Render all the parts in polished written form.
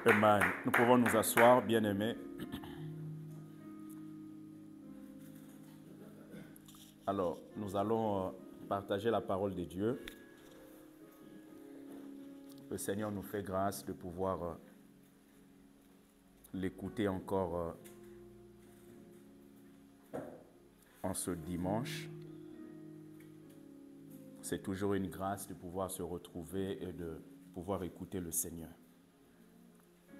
Amen. Nous pouvons nous asseoir, bien-aimés. Alors, nous allons partager la parole de Dieu. Le Seigneur nous fait grâce de pouvoir l'écouter encore en ce dimanche. C'est toujours une grâce de pouvoir se retrouver et de pouvoir écouter le Seigneur.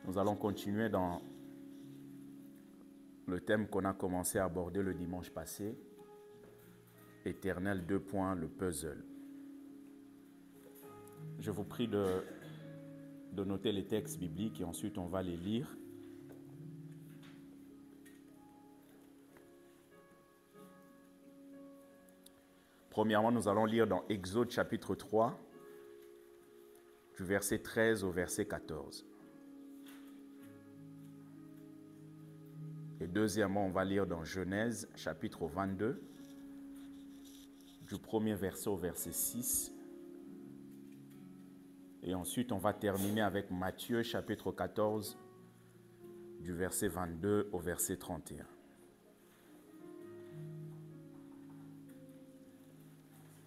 Nous allons continuer dans le thème qu'on a commencé à aborder le dimanche passé. Éternel, le puzzle. Je vous prie de noter les textes bibliques et ensuite on va les lire. Premièrement, nous allons lire dans Exode chapitre 3, du verset 13 au verset 14. Et deuxièmement, on va lire dans Genèse chapitre 22, du premier verset au verset 6. Et ensuite, on va terminer avec Matthieu chapitre 14, du verset 22 au verset 31.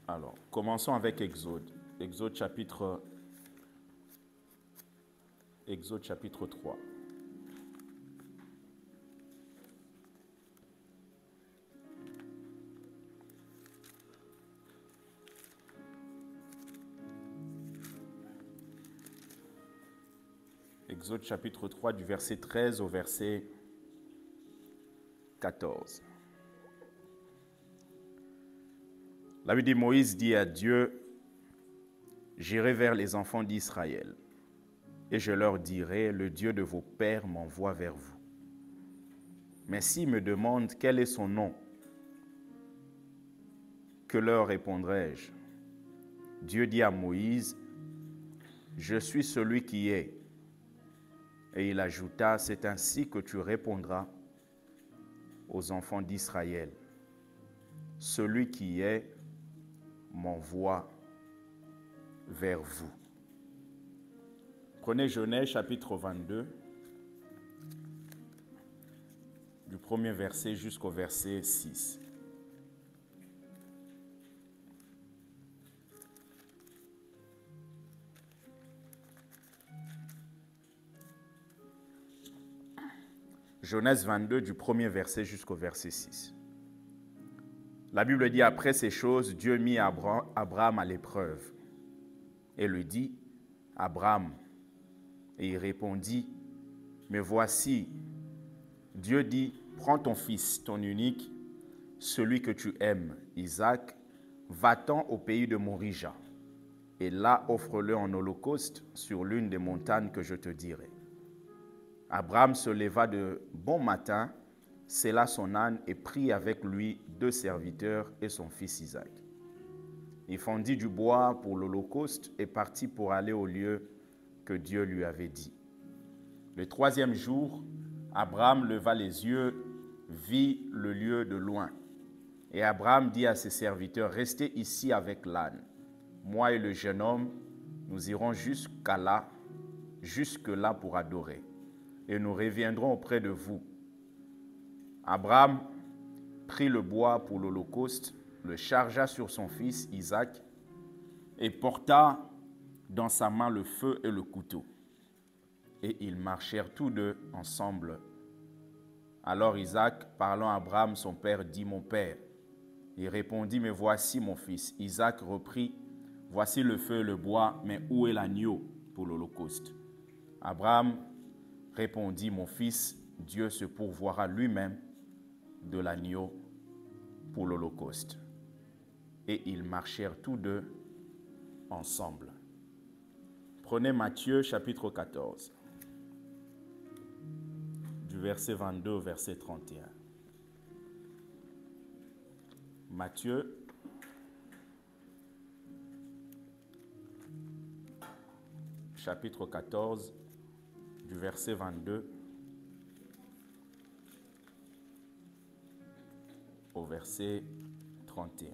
Alors, commençons avec Exode. Exode chapitre 3. Exode chapitre 3 du verset 13 au verset 14. La Bible dit, Moïse dit à Dieu, « J'irai vers les enfants d'Israël, et je leur dirai, le Dieu de vos pères m'envoie vers vous. Mais s'ils me demandent quel est son nom, que leur répondrai-je? Dieu dit à Moïse, « Je suis celui qui est. » Et il ajouta, « C'est ainsi que tu répondras aux enfants d'Israël. Celui qui est m'envoie vers vous. » Prenez Genèse chapitre 22, du premier verset jusqu'au verset 6. Genèse 22, du premier verset jusqu'au verset 6. La Bible dit, après ces choses, Dieu mit Abraham à l'épreuve et lui dit, Abraham, et il répondit, mais voici, Dieu dit, prends ton fils, ton unique, celui que tu aimes, Isaac, va-t'en au pays de Morija, et là offre-le en holocauste sur l'une des montagnes que je te dirai. Abraham se leva de bon matin, sella son âne et prit avec lui 2 serviteurs et son fils Isaac. Il fendit du bois pour l'holocauste et partit pour aller au lieu que Dieu lui avait dit. Le 3e jour, Abraham leva les yeux, vit le lieu de loin. Et Abraham dit à ses serviteurs, « Restez ici avec l'âne. Moi et le jeune homme, nous irons jusque-là pour adorer. Et nous reviendrons auprès de vous. » Abraham prit le bois pour l'holocauste, le chargea sur son fils Isaac et porta dans sa main le feu et le couteau. Et ils marchèrent tous deux ensemble. Alors Isaac, parlant à Abraham, son père, dit, « Mon père. » Il répondit, « Mais voici mon fils. » Isaac reprit, « Voici le feu et le bois, mais où est l'agneau pour l'holocauste? » Abraham répondit, « Mon fils, Dieu se pourvoira lui-même de l'agneau pour l'holocauste. » Et ils marchèrent tous deux ensemble. Prenez Matthieu chapitre 14, du verset 22 au verset 31. Matthieu chapitre 14, du verset 22 au verset 31.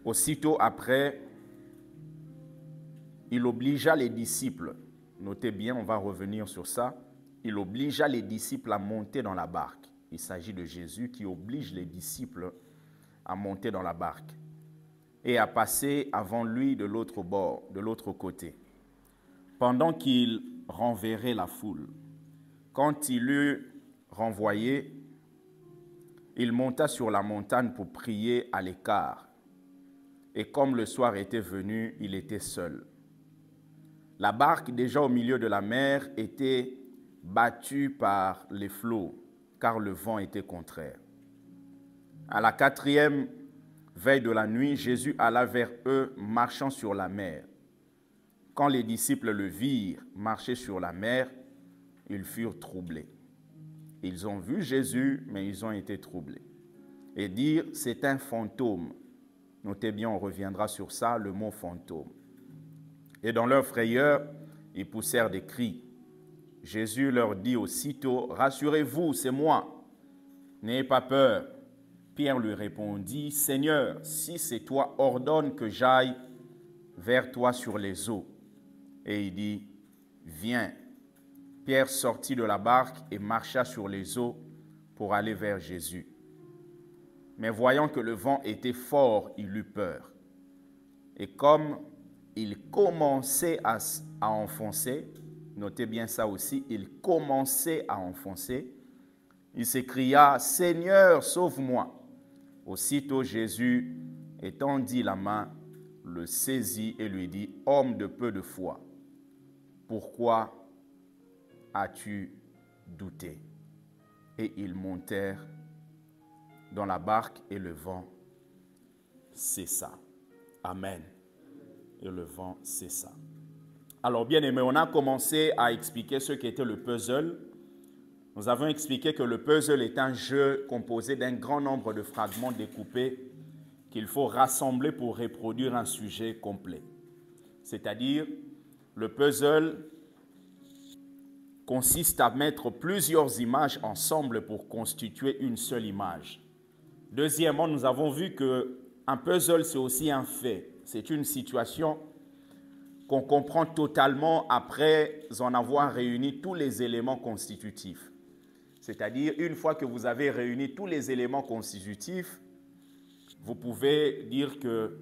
Aussitôt après, il obligea les disciples, notez bien, on va revenir sur ça, il obligea les disciples à monter dans la barque. Il s'agit de Jésus qui oblige les disciples à monter dans la barque et à passer avant lui de l'autre bord, de l'autre côté, pendant qu'il renverrait la foule. Quand il eut renvoyé, il monta sur la montagne pour prier à l'écart. Et comme le soir était venu, il était seul. La barque, déjà au milieu de la mer, était battue par les flots, car le vent était contraire. À la 4e veille de la nuit, Jésus alla vers eux, marchant sur la mer. Quand les disciples le virent marcher sur la mer, ils furent troublés. Ils ont vu Jésus, mais ils ont été troublés. Et dire, c'est un fantôme. Notez bien, on reviendra sur ça, le mot fantôme. Et dans leur frayeur, ils poussèrent des cris. Jésus leur dit aussitôt, « Rassurez-vous, c'est moi. N'ayez pas peur. » Pierre lui répondit, « Seigneur, si c'est toi, ordonne que j'aille vers toi sur les eaux. » Et il dit, « Viens. » Pierre sortit de la barque et marcha sur les eaux pour aller vers Jésus. Mais voyant que le vent était fort, il eut peur. Et comme il commençait à enfoncer, notez bien ça aussi, il commençait à enfoncer, il s'écria, « Seigneur, sauve-moi » Aussitôt Jésus, étendit la main, le saisit et lui dit, « Homme de peu de foi, pourquoi as-tu douté ?» Et ils montèrent dans la barque et le vent cessa. Amen. Et le vent cessa. Alors bien aimé, on a commencé à expliquer ce qu'était le puzzle. Nous avons expliqué que le puzzle est un jeu composé d'un grand nombre de fragments découpés qu'il faut rassembler pour reproduire un sujet complet. C'est-à-dire, le puzzle consiste à mettre plusieurs images ensemble pour constituer une seule image. Deuxièmement, nous avons vu qu'un puzzle, c'est aussi un fait. C'est une situation qu'on comprend totalement après en avoir réuni tous les éléments constitutifs. C'est-à-dire, une fois que vous avez réuni tous les éléments constitutifs, vous pouvez dire que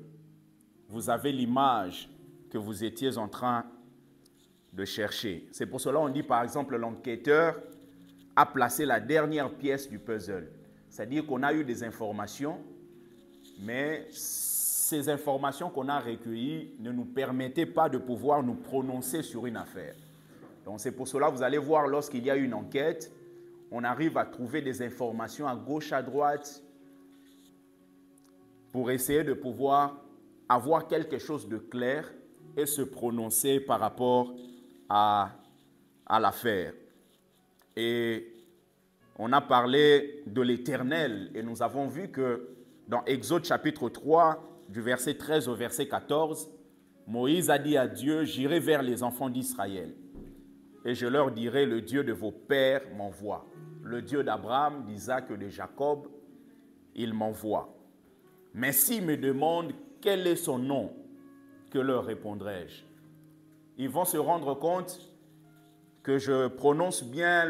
vous avez l'image que vous étiez en train de chercher. C'est pour cela qu'on dit, par exemple, l'enquêteur a placé la dernière pièce du puzzle. C'est-à-dire qu'on a eu des informations, mais ces informations qu'on a recueillies ne nous permettaient pas de pouvoir nous prononcer sur une affaire. Donc c'est pour cela que vous allez voir, lorsqu'il y a une enquête, on arrive à trouver des informations à gauche, à droite, pour essayer de pouvoir avoir quelque chose de clair et se prononcer par rapport à l'affaire. Et on a parlé de l'Éternel et nous avons vu que dans Exode chapitre 3, du verset 13 au verset 14, Moïse a dit à Dieu, « J'irai vers les enfants d'Israël et je leur dirai, le Dieu de vos pères m'envoie. Le Dieu d'Abraham, d'Isaac et de Jacob, il m'envoie. Mais s'ils me demandent quel est son nom, que leur répondrai-je? » Ils vont se rendre compte que je prononce bien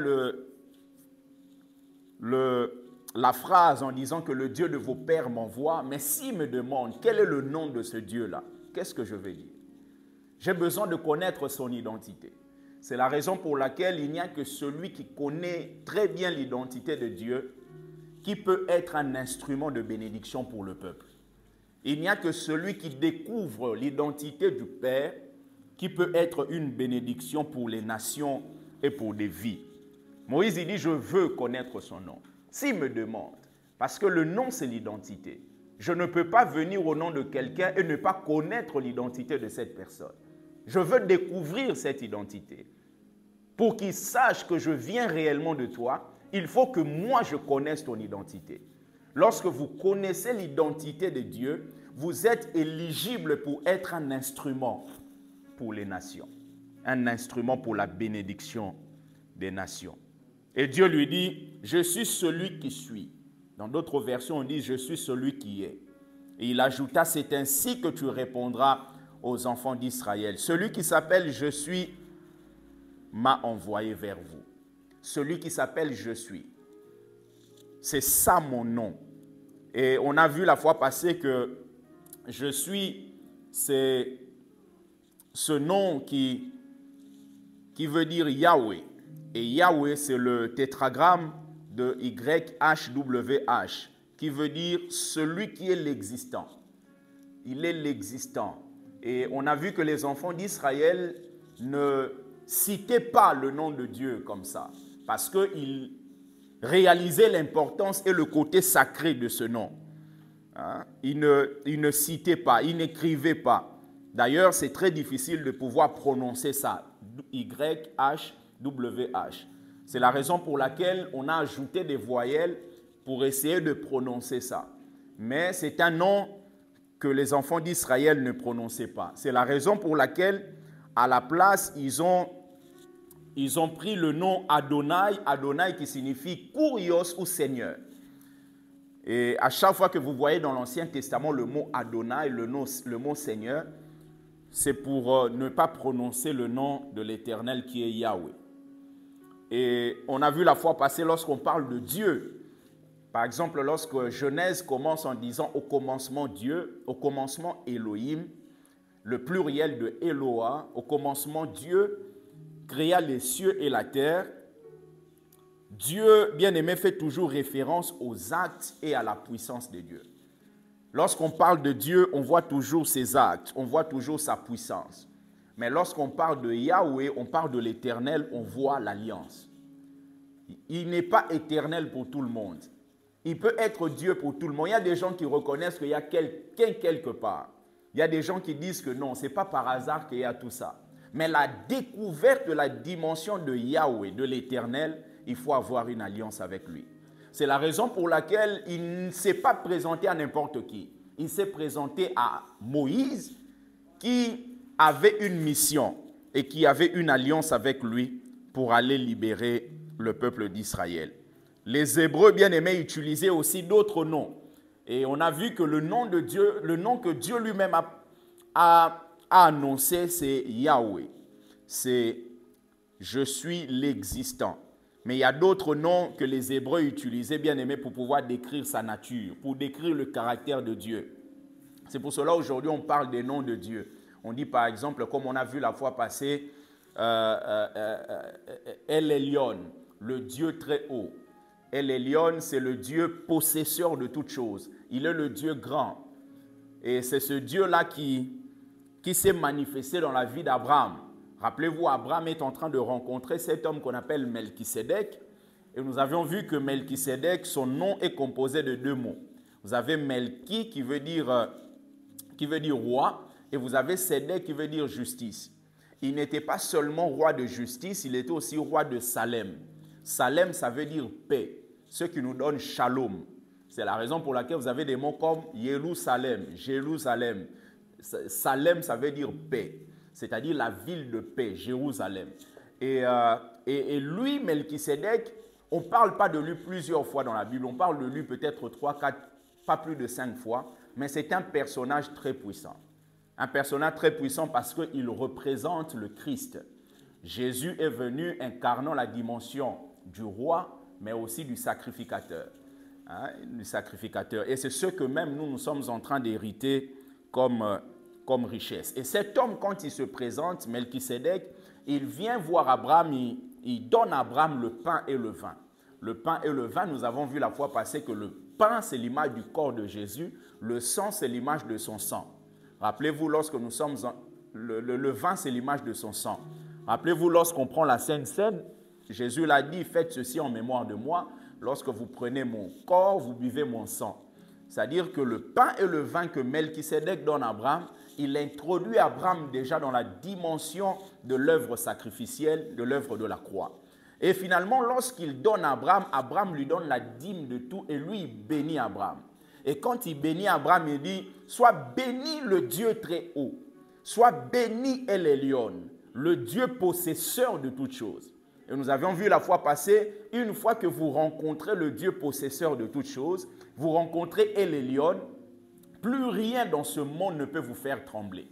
la phrase en disant que le Dieu de vos pères m'envoie, mais s'ils me demandent quel est le nom de ce Dieu-là, qu'est-ce que je vais dire? J'ai besoin de connaître son identité. C'est la raison pour laquelle il n'y a que celui qui connaît très bien l'identité de Dieu qui peut être un instrument de bénédiction pour le peuple. Il n'y a que celui qui découvre l'identité du Père qui peut être une bénédiction pour les nations et pour des vies. Moïse, il dit, je veux connaître son nom. S'il me demande, parce que le nom, c'est l'identité. Je ne peux pas venir au nom de quelqu'un et ne pas connaître l'identité de cette personne. Je veux découvrir cette identité. Pour qu'il sache que je viens réellement de toi, il faut que moi, je connaisse ton identité. Lorsque vous connaissez l'identité de Dieu, vous êtes éligible pour être un instrument pour les nations. Un instrument pour la bénédiction des nations. Et Dieu lui dit, je suis celui qui suis. Dans d'autres versions, on dit, je suis celui qui est. Et il ajouta, c'est ainsi que tu répondras aux enfants d'Israël. Celui qui s'appelle Je suis m'a envoyé vers vous. Celui qui s'appelle Je suis. C'est ça mon nom. Et on a vu la fois passée que Je suis, c'est ce nom qui veut dire Yahweh. Et Yahweh, c'est le tétragramme de YHWH, qui veut dire celui qui est l'existant. Il est l'existant. Et on a vu que les enfants d'Israël ne citaient pas le nom de Dieu comme ça, parce qu'ils réalisaient l'importance et le côté sacré de ce nom. Hein? Ils ne citaient pas, ils n'écrivaient pas. D'ailleurs, c'est très difficile de pouvoir prononcer ça, YHWH. C'est la raison pour laquelle on a ajouté des voyelles pour essayer de prononcer ça. Mais c'est un nom que les enfants d'Israël ne prononçaient pas. C'est la raison pour laquelle, à la place, ils ont pris le nom Adonai, Adonai qui signifie Kurios ou Seigneur. Et à chaque fois que vous voyez dans l'Ancien Testament le mot Adonai, le mot Seigneur, c'est pour ne pas prononcer le nom de l'Éternel qui est Yahweh. Et on a vu la fois passée, lorsqu'on parle de Dieu, par exemple, lorsque Genèse commence en disant « au commencement Dieu », au commencement Elohim, le pluriel de Eloah, au commencement Dieu créa les cieux et la terre. Dieu, bien-aimé, fait toujours référence aux actes et à la puissance de Dieu. Lorsqu'on parle de Dieu, on voit toujours ses actes, on voit toujours sa puissance. Mais lorsqu'on parle de Yahweh, on parle de l'Éternel, on voit l'alliance. Il n'est pas éternel pour tout le monde. Il peut être Dieu pour tout le monde. Il y a des gens qui reconnaissent qu'il y a quelqu'un quelque part. Il y a des gens qui disent que non, ce n'est pas par hasard qu'il y a tout ça. Mais la découverte de la dimension de Yahweh, de l'Éternel, il faut avoir une alliance avec lui. C'est la raison pour laquelle il ne s'est pas présenté à n'importe qui. Il s'est présenté à Moïse qui avait une mission et qui avait une alliance avec lui pour aller libérer le peuple d'Israël. Les Hébreux bien-aimés utilisaient aussi d'autres noms. Et on a vu que le nom de Dieu, le nom que Dieu lui-même a annoncé, c'est Yahweh. C'est « Je suis l'existant ». Mais il y a d'autres noms que les Hébreux utilisaient, bien-aimés, pour pouvoir décrire sa nature, pour décrire le caractère de Dieu. C'est pour cela aujourd'hui on parle des noms de Dieu. On dit par exemple, comme on a vu la fois passée, El Elyon, le Dieu très haut. El Elyon, c'est le Dieu possesseur de toutes choses. Il est le Dieu grand. Et c'est ce Dieu-là qui s'est manifesté dans la vie d'Abraham. Rappelez-vous, Abraham est en train de rencontrer cet homme qu'on appelle Melchisédek. Et nous avions vu que Melchisédek, son nom est composé de deux mots. Vous avez Melchi qui veut dire roi, et vous avez Sédek qui veut dire justice. Il n'était pas seulement roi de justice, il était aussi roi de Salem. Salem, ça veut dire paix, ce qui nous donne shalom. C'est la raison pour laquelle vous avez des mots comme Jérusalem, Jérusalem. Salem, ça veut dire paix, c'est-à-dire la ville de paix, Jérusalem. Et lui, Melchisédek, on ne parle pas de lui plusieurs fois dans la Bible, on parle de lui peut-être 3, 4, pas plus de 5 fois, mais c'est un personnage très puissant. Un personnage très puissant parce qu'il représente le Christ. Jésus est venu incarnant la dimension du roi, mais aussi du sacrificateur. Hein, du sacrificateur. Et c'est ce que même nous sommes en train d'hériter comme richesse. Et cet homme, quand il se présente, Melchisédek, il vient voir Abraham, il donne à Abraham le pain et le vin. Le pain et le vin, nous avons vu la fois passée que le pain, c'est l'image du corps de Jésus, le sang, c'est l'image de son sang. Rappelez-vous, lorsque nous sommes... Le vin, c'est l'image de son sang. Rappelez-vous, lorsqu'on prend la Sainte Seine, Jésus l'a dit, faites ceci en mémoire de moi. Lorsque vous prenez mon corps, vous buvez mon sang. C'est-à-dire que le pain et le vin que Melchisédek donne à Abraham, il introduit Abraham déjà dans la dimension de l'œuvre sacrificielle, de l'œuvre de la croix. Et finalement, lorsqu'il donne à Abraham, Abraham lui donne la dîme de tout et lui, il bénit Abraham. Et quand il bénit Abraham, il dit, sois béni le Dieu très haut, sois béni El Elyon, le Dieu possesseur de toutes choses. Et nous avions vu la fois passée, une fois que vous rencontrez le Dieu possesseur de toutes choses, vous rencontrez El Elyon, Plus rien dans ce monde ne peut vous faire trembler.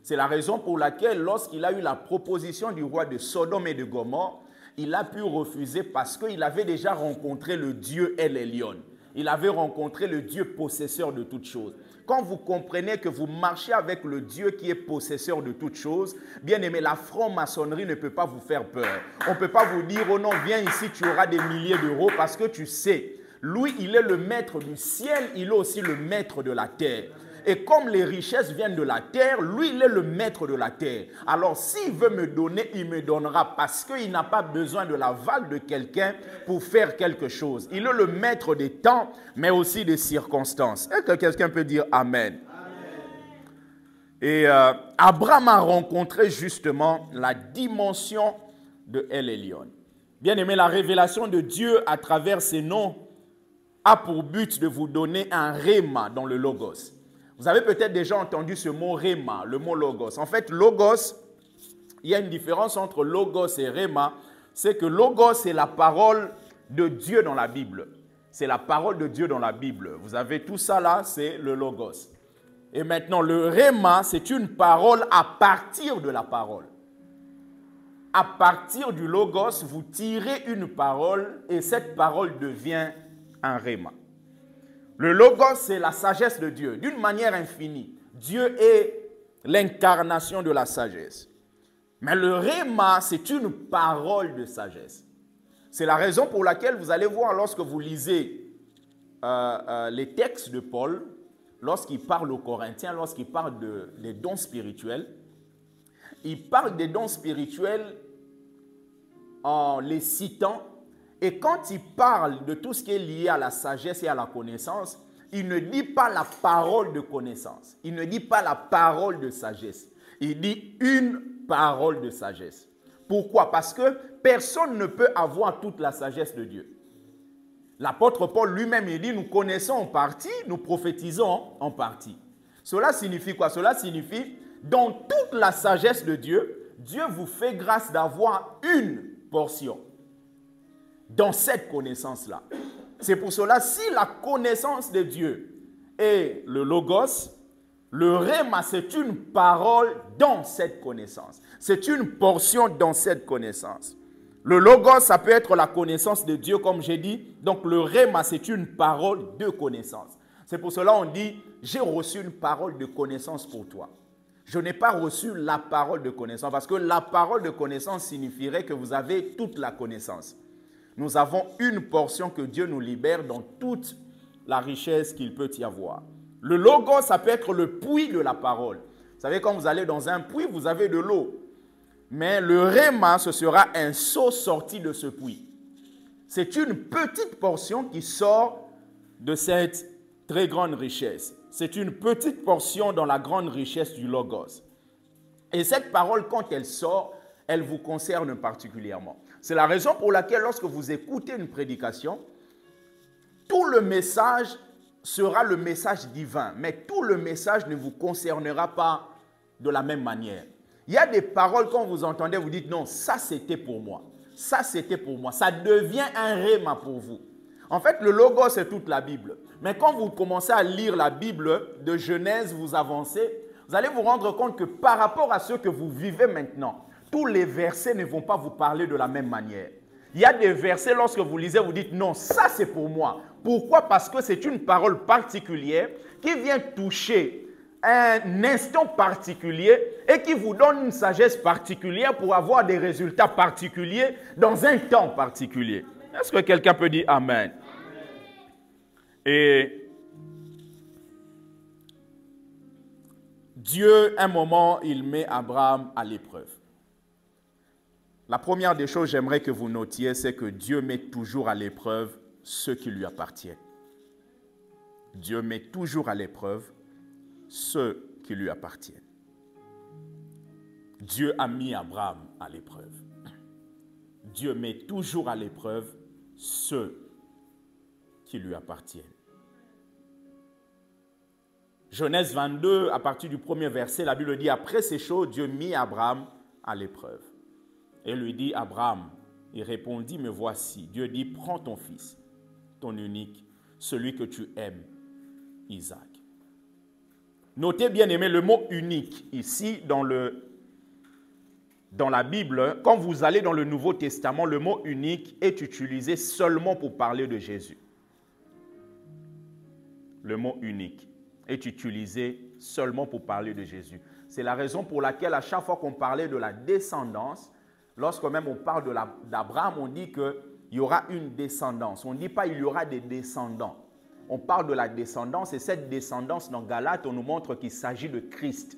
C'est la raison pour laquelle, lorsqu'il a eu la proposition du roi de Sodome et de Gomorrhe, il a pu refuser parce qu'il avait déjà rencontré le Dieu El Elyon. Il avait rencontré le Dieu possesseur de toutes choses. Quand vous comprenez que vous marchez avec le Dieu qui est possesseur de toutes choses, bien aimé, la franc-maçonnerie ne peut pas vous faire peur. On ne peut pas vous dire, oh non, viens ici, tu auras des milliers d'euros, parce que tu sais, lui, il est le maître du ciel, il est aussi le maître de la terre. Et comme les richesses viennent de la terre, lui, il est le maître de la terre. Alors, s'il veut me donner, il me donnera parce qu'il n'a pas besoin de l'aval de quelqu'un pour faire quelque chose. Il est le maître des temps, mais aussi des circonstances. Est-ce que quelqu'un peut dire Amen? Et Abraham a rencontré justement la dimension de El Elyon. Bien aimé, la révélation de Dieu à travers ces noms a pour but de vous donner un réma dans le logos. Vous avez peut-être déjà entendu ce mot réma, le mot logos. En fait, logos, il y a une différence entre logos et réma. C'est que logos, c'est la parole de Dieu dans la Bible. C'est la parole de Dieu dans la Bible. Vous avez tout ça là, c'est le logos. Et maintenant, le réma, c'est une parole à partir de la parole. À partir du logos, vous tirez une parole et cette parole devient un réma. Le logos, c'est la sagesse de Dieu, d'une manière infinie. Dieu est l'incarnation de la sagesse. Mais le réma, c'est une parole de sagesse. C'est la raison pour laquelle vous allez voir lorsque vous lisez les textes de Paul, lorsqu'il parle aux Corinthiens, lorsqu'il parle des dons spirituels, il parle des dons spirituels en les citant. Et quand il parle de tout ce qui est lié à la sagesse et à la connaissance, il ne dit pas la parole de connaissance. Il ne dit pas la parole de sagesse. Il dit une parole de sagesse. Pourquoi? Parce que personne ne peut avoir toute la sagesse de Dieu. L'apôtre Paul lui-même, il dit, nous connaissons en partie, nous prophétisons en partie. Cela signifie quoi? Cela signifie, dans toute la sagesse de Dieu, Dieu vous fait grâce d'avoir une portion dans cette connaissance-là. C'est pour cela, si la connaissance de Dieu est le logos, le réma, c'est une parole dans cette connaissance. C'est une portion dans cette connaissance. Le logos, ça peut être la connaissance de Dieu, comme j'ai dit. Donc, le réma, c'est une parole de connaissance. C'est pour cela qu'on dit, j'ai reçu une parole de connaissance pour toi. Je n'ai pas reçu la parole de connaissance, parce que la parole de connaissance signifierait que vous avez toute la connaissance. Nous avons une portion que Dieu nous libère dans toute la richesse qu'il peut y avoir. Le logos, ça peut être le puits de la parole. Vous savez, quand vous allez dans un puits, vous avez de l'eau. Mais le réma, ce sera un seau sorti de ce puits. C'est une petite portion qui sort de cette très grande richesse. C'est une petite portion dans la grande richesse du logos. Et cette parole, quand elle sort, elle vous concerne particulièrement. C'est la raison pour laquelle lorsque vous écoutez une prédication, tout le message sera le message divin, mais tout le message ne vous concernera pas de la même manière. Il y a des paroles, quand vous entendez, vous dites non, ça c'était pour moi, ça c'était pour moi, ça devient un réma pour vous. En fait, le logos, c'est toute la Bible. Mais quand vous commencez à lire la Bible de Genèse, vous avancez, vous allez vous rendre compte que par rapport à ce que vous vivez maintenant, tous les versets ne vont pas vous parler de la même manière. Il y a des versets, lorsque vous lisez, vous dites non, ça c'est pour moi. Pourquoi? Parce que c'est une parole particulière qui vient toucher un instant particulier et qui vous donne une sagesse particulière pour avoir des résultats particuliers dans un temps particulier. Est-ce que quelqu'un peut dire Amen? Et Dieu, un moment, il met Abraham à l'épreuve. La première des choses, j'aimerais que vous notiez, c'est que Dieu met toujours à l'épreuve ceux qui lui appartiennent. Dieu met toujours à l'épreuve ceux qui lui appartiennent. Dieu a mis Abraham à l'épreuve. Dieu met toujours à l'épreuve ceux qui lui appartiennent. Genèse 22, à partir du premier verset, la Bible dit, après ces choses, Dieu mit Abraham à l'épreuve. Et lui dit, Abraham, il répondit, me voici. Dieu dit, prends ton fils, ton unique, celui que tu aimes, Isaac. Notez bien aimé le mot unique ici dans la Bible. Quand vous allez dans le Nouveau Testament, le mot unique est utilisé seulement pour parler de Jésus. Le mot unique est utilisé seulement pour parler de Jésus. C'est la raison pour laquelle à chaque fois qu'on parlait de la descendance, lorsque même on parle d'Abraham, on dit qu'il y aura une descendance. On ne dit pas il y aura des descendants. On parle de la descendance et cette descendance dans Galates, on nous montre qu'il s'agit de Christ.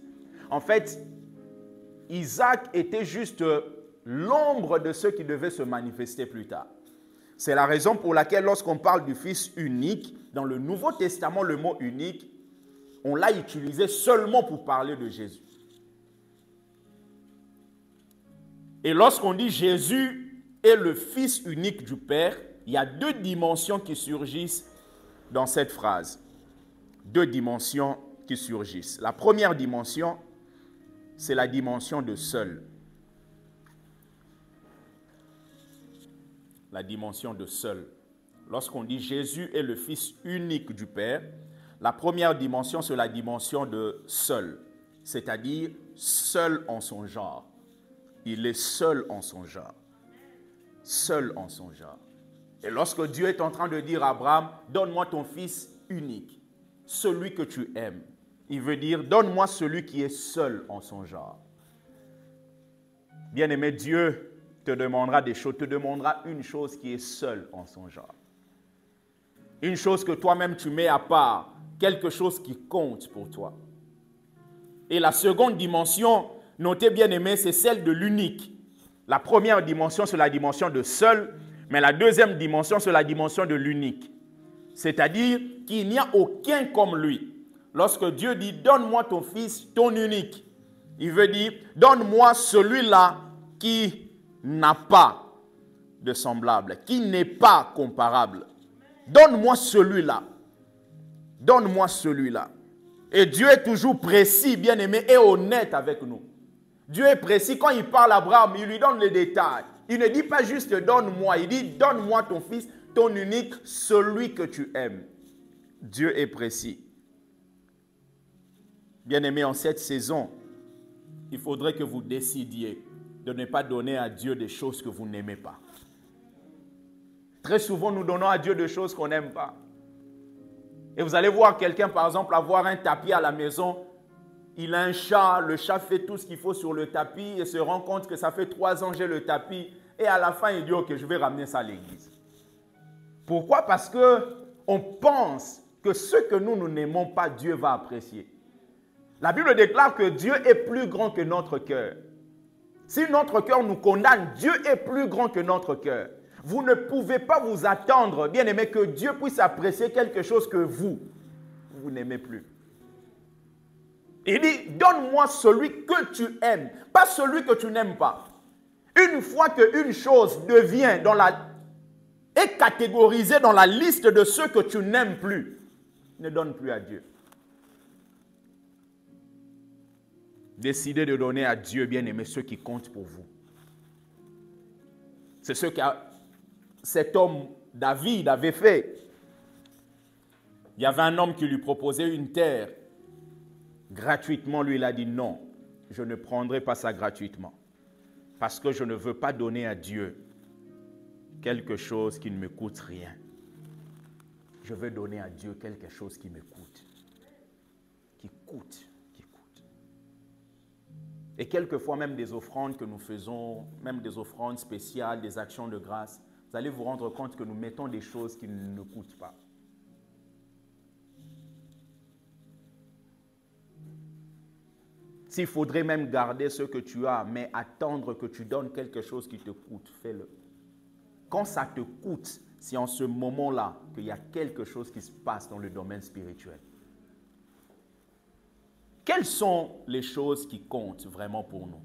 En fait, Isaac était juste l'ombre de ceux qui devaient se manifester plus tard. C'est la raison pour laquelle lorsqu'on parle du Fils unique, dans le Nouveau Testament, le mot unique, on l'a utilisé seulement pour parler de Jésus. Et lorsqu'on dit Jésus est le Fils unique du Père, il y a deux dimensions qui surgissent dans cette phrase. Deux dimensions qui surgissent. La première dimension, c'est la dimension de seul. La dimension de seul. Lorsqu'on dit Jésus est le Fils unique du Père, la première dimension, c'est la dimension de seul, c'est-à-dire seul en son genre. Il est seul en son genre. Seul en son genre. Et lorsque Dieu est en train de dire à Abraham, donne-moi ton fils unique, celui que tu aimes, il veut dire, donne-moi celui qui est seul en son genre. Bien-aimé, Dieu te demandera des choses, te demandera une chose qui est seule en son genre. Une chose que toi-même tu mets à part, quelque chose qui compte pour toi. Et la seconde dimension, notez bien aimé, c'est celle de l'unique. La première dimension, c'est la dimension de seul, mais la deuxième dimension, c'est la dimension de l'unique. C'est-à-dire qu'il n'y a aucun comme lui. Lorsque Dieu dit, donne-moi ton fils, ton unique, il veut dire, donne-moi celui-là qui n'a pas de semblable, qui n'est pas comparable. Donne-moi celui-là. Donne-moi celui-là. Et Dieu est toujours précis, bien-aimé, et honnête avec nous. Dieu est précis. Quand il parle à Abraham, il lui donne les détails. Il ne dit pas juste donne-moi, il dit donne-moi ton fils, ton unique, celui que tu aimes. Dieu est précis. Bien-aimé, en cette saison, il faudrait que vous décidiez de ne pas donner à Dieu des choses que vous n'aimez pas. Très souvent, nous donnons à Dieu des choses qu'on n'aime pas. Et vous allez voir quelqu'un, par exemple, avoir un tapis à la maison. Il a un chat, le chat fait tout ce qu'il faut sur le tapis et se rend compte que ça fait 3 ans que j'ai le tapis. Et à la fin, il dit, ok, je vais ramener ça à l'église. Pourquoi? Parce qu'on pense que ce que nous n'aimons pas, Dieu va apprécier. La Bible déclare que Dieu est plus grand que notre cœur. Si notre cœur nous condamne, Dieu est plus grand que notre cœur. Vous ne pouvez pas vous attendre, bien aimé, que Dieu puisse apprécier quelque chose que vous n'aimez plus. Il dit, donne-moi celui que tu aimes, pas celui que tu n'aimes pas. Une fois qu'une chose est catégorisée dans la liste de ceux que tu n'aimes plus, ne donne plus à Dieu. Décidez de donner à Dieu, bien aimé, ce qui compte pour vous. C'est ce que cet homme, David, avait fait. Il y avait un homme qui lui proposait une terre. Gratuitement, lui, il a dit non, je ne prendrai pas ça gratuitement. Parce que je ne veux pas donner à Dieu quelque chose qui ne me coûte rien. Je veux donner à Dieu quelque chose qui me coûte. Qui coûte. Et quelquefois, même des offrandes que nous faisons, même des offrandes spéciales, des actions de grâce, vous allez vous rendre compte que nous mettons des choses qui ne nous coûtent pas. S'il faudrait même garder ce que tu as, mais attendre que tu donnes quelque chose qui te coûte, fais-le. Quand ça te coûte, c'est en ce moment-là qu'il y a quelque chose qui se passe dans le domaine spirituel. Quelles sont les choses qui comptent vraiment pour nous?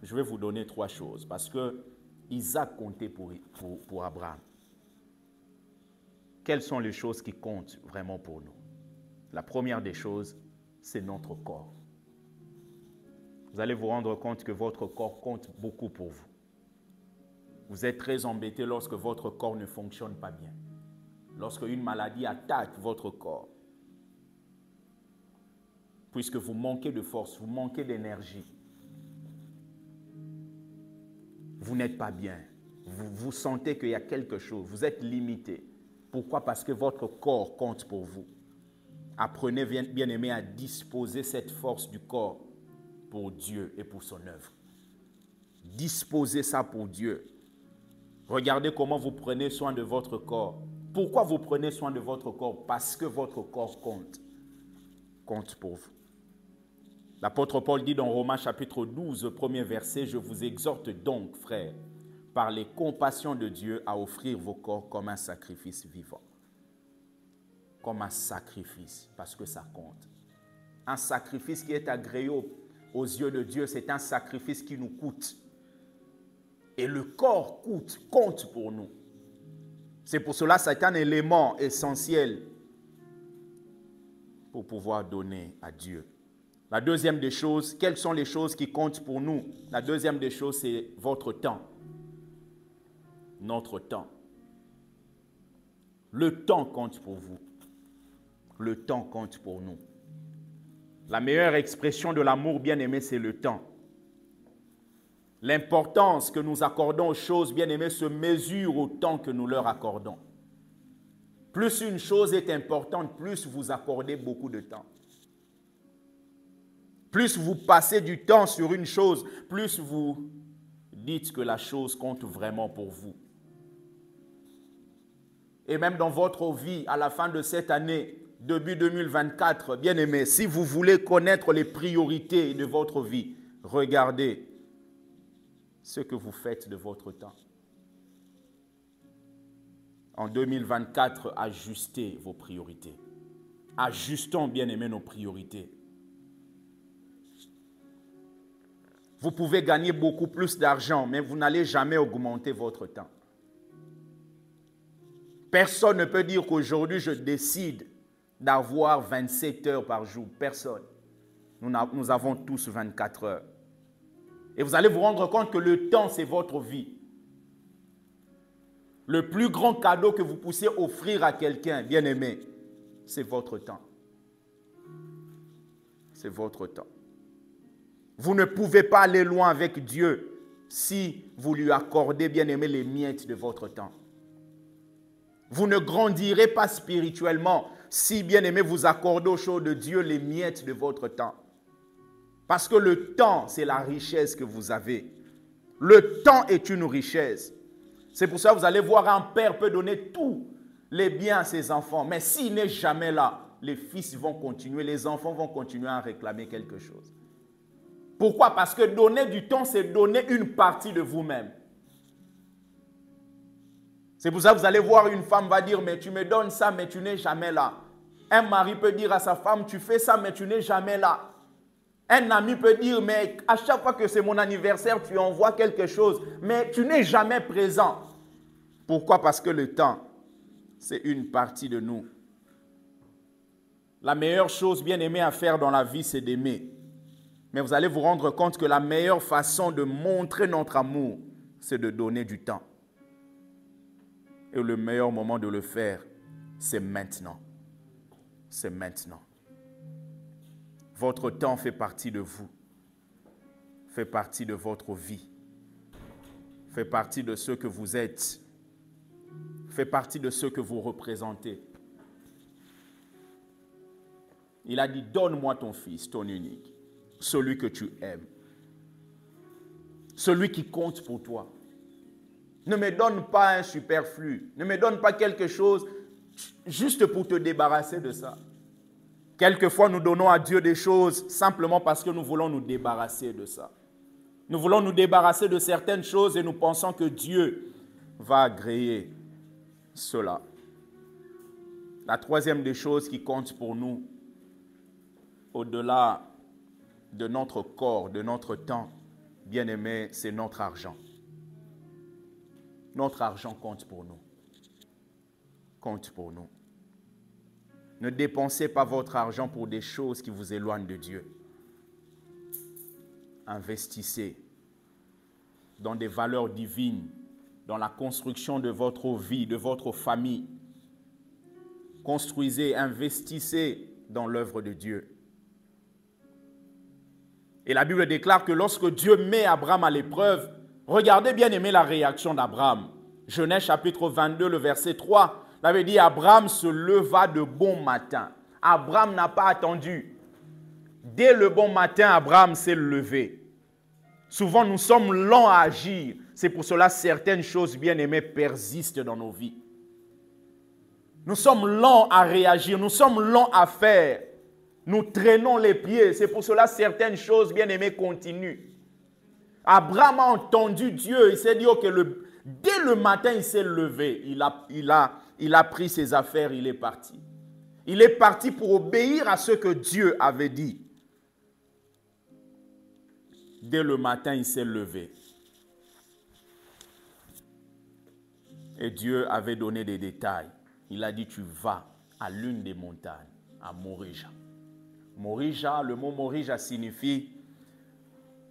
Je vais vous donner 3 choses, parce que Isaac comptait pour Abraham. Quelles sont les choses qui comptent vraiment pour nous? La première des choses, c'est notre corps. Vous allez vous rendre compte que votre corps compte beaucoup pour vous. Vous êtes très embêté lorsque votre corps ne fonctionne pas bien. Lorsque une maladie attaque votre corps. puisque vous manquez de force, vous manquez d'énergie. Vous n'êtes pas bien. Vous sentez qu'il y a quelque chose. Vous êtes limité. Pourquoi? Parce que votre corps compte pour vous. Apprenez, bien-aimés, à disposer cette force du corps pour Dieu et pour son œuvre. Disposez ça pour Dieu. Regardez comment vous prenez soin de votre corps. Pourquoi vous prenez soin de votre corps? Parce que votre corps compte pour vous. L'apôtre Paul dit dans Romains chapitre 12, premier verset, « Je vous exhorte donc, frères, par les compassions de Dieu, à offrir vos corps comme un sacrifice vivant. » Comme un sacrifice, parce que ça compte. Un sacrifice qui est agréé aux yeux de Dieu, c'est un sacrifice qui nous coûte. Et le corps compte pour nous. C'est pour cela que c'est un élément essentiel pour pouvoir donner à Dieu. La deuxième des choses, quelles sont les choses qui comptent pour nous? La deuxième des choses, c'est votre temps. Notre temps. Le temps compte pour vous. Le temps compte pour nous. La meilleure expression de l'amour bien-aimé, c'est le temps. L'importance que nous accordons aux choses bien-aimées se mesure au temps que nous leur accordons. Plus une chose est importante, plus vous accordez beaucoup de temps. Plus vous passez du temps sur une chose, plus vous dites que la chose compte vraiment pour vous. Et même dans votre vie, à la fin de cette année, début 2024, bien-aimés, si vous voulez connaître les priorités de votre vie, regardez ce que vous faites de votre temps. En 2024, ajustez vos priorités. Ajustons, bien-aimés, nos priorités. Vous pouvez gagner beaucoup plus d'argent, mais vous n'allez jamais augmenter votre temps. Personne ne peut dire qu'aujourd'hui, je décide d'avoir 27 heures par jour. Personne. Nous avons tous 24 heures. Et vous allez vous rendre compte que le temps, c'est votre vie. Le plus grand cadeau que vous puissiez offrir à quelqu'un, bien-aimé, c'est votre temps. C'est votre temps. Vous ne pouvez pas aller loin avec Dieu si vous lui accordez, bien-aimé, les miettes de votre temps. Vous ne grandirez pas spirituellement si, bien-aimé, vous accordez aux choses de Dieu les miettes de votre temps. Parce que le temps, c'est la richesse que vous avez. Le temps est une richesse. C'est pour ça que vous allez voir un père peut donner tous les biens à ses enfants. Mais s'il n'est jamais là, les fils vont continuer, les enfants vont continuer à réclamer quelque chose. Pourquoi? Parce que donner du temps, c'est donner une partie de vous-même. C'est pour ça que vous allez voir une femme va dire, mais tu me donnes ça, mais tu n'es jamais là. Un mari peut dire à sa femme, tu fais ça, mais tu n'es jamais là. Un ami peut dire, mais à chaque fois que c'est mon anniversaire, tu envoies quelque chose, mais tu n'es jamais présent. Pourquoi? Parce que le temps, c'est une partie de nous. La meilleure chose bien aimée à faire dans la vie, c'est d'aimer. Mais vous allez vous rendre compte que la meilleure façon de montrer notre amour, c'est de donner du temps. Et le meilleur moment de le faire, c'est maintenant. C'est maintenant. Votre temps fait partie de vous, fait partie de votre vie, fait partie de ce que vous êtes, fait partie de ce que vous représentez. Il a dit, donne-moi ton fils, ton unique, celui que tu aimes, celui qui compte pour toi. Ne me donne pas un superflu, ne me donne pas quelque chose juste pour te débarrasser de ça. Quelquefois, nous donnons à Dieu des choses simplement parce que nous voulons nous débarrasser de ça. Nous voulons nous débarrasser de certaines choses et nous pensons que Dieu va agréer cela. La troisième des choses qui compte pour nous, au-delà de notre corps, de notre temps, bien-aimé, c'est notre argent. Notre argent compte pour nous. Compte pour nous. Ne dépensez pas votre argent pour des choses qui vous éloignent de Dieu. Investissez dans des valeurs divines, dans la construction de votre vie, de votre famille. Construisez, investissez dans l'œuvre de Dieu. Et la Bible déclare que lorsque Dieu met Abraham à l'épreuve, regardez bien aimé la réaction d'Abraham. Genèse chapitre 22, le verset 3. Ça veut dire Abraham se leva de bon matin. Abraham n'a pas attendu. Dès le bon matin, Abraham s'est levé. Souvent, nous sommes lents à agir. C'est pour cela que certaines choses bien-aimées persistent dans nos vies. Nous sommes lents à réagir. Nous sommes lents à faire. Nous traînons les pieds. C'est pour cela que certaines choses bien-aimées continuent. Abraham a entendu Dieu. Il s'est dit que dès le matin, il s'est levé. Il a pris ses affaires. Il est parti. Il est parti pour obéir à ce que Dieu avait dit. Dès le matin, il s'est levé. Et Dieu avait donné des détails. Il a dit, tu vas à l'une des montagnes, à Morija. Morija, le mot Morija signifie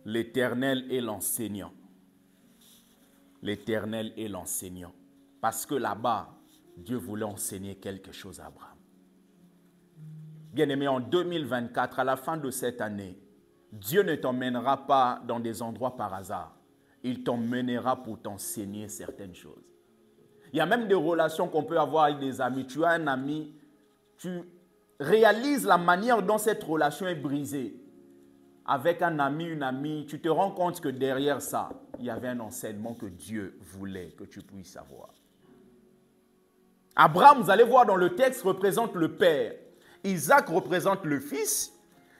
l'Éternel est l'enseignant. L'Éternel est l'enseignant. Parce que là-bas, Dieu voulait enseigner quelque chose à Abraham. Bien-aimé, en 2024, à la fin de cette année, Dieu ne t'emmènera pas dans des endroits par hasard. Il t'emmènera pour t'enseigner certaines choses. Il y a même des relations qu'on peut avoir avec des amis. Tu as un ami, tu réalises la manière dont cette relation est brisée. Avec un ami, une amie, tu te rends compte que derrière ça, il y avait un enseignement que Dieu voulait que tu puisses savoir. Abraham, vous allez voir dans le texte, représente le père. Isaac représente le fils.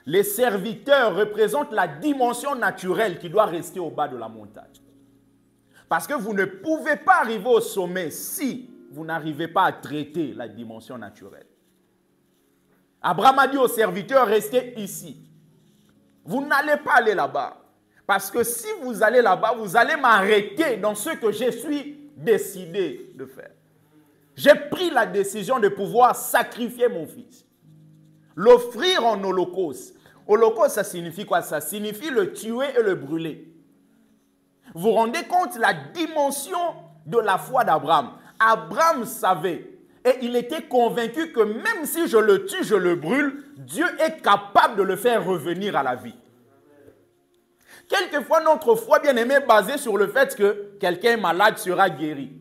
Les serviteurs représentent la dimension naturelle qui doit rester au bas de la montagne. Parce que vous ne pouvez pas arriver au sommet si vous n'arrivez pas à traiter la dimension naturelle. Abraham a dit aux serviteurs, restez ici. Vous n'allez pas aller là-bas. Parce que si vous allez là-bas, vous allez m'arrêter dans ce que je suis décidé de faire. J'ai pris la décision de pouvoir sacrifier mon fils. L'offrir en holocauste. Holocauste, ça signifie quoi? Ça signifie le tuer et le brûler. Vous vous rendez compte la dimension de la foi d'Abraham? Abraham savait et il était convaincu que même si je le tue, je le brûle, Dieu est capable de le faire revenir à la vie. Quelquefois, notre foi, bien-aimée, est basée sur le fait que quelqu'un malade sera guéri.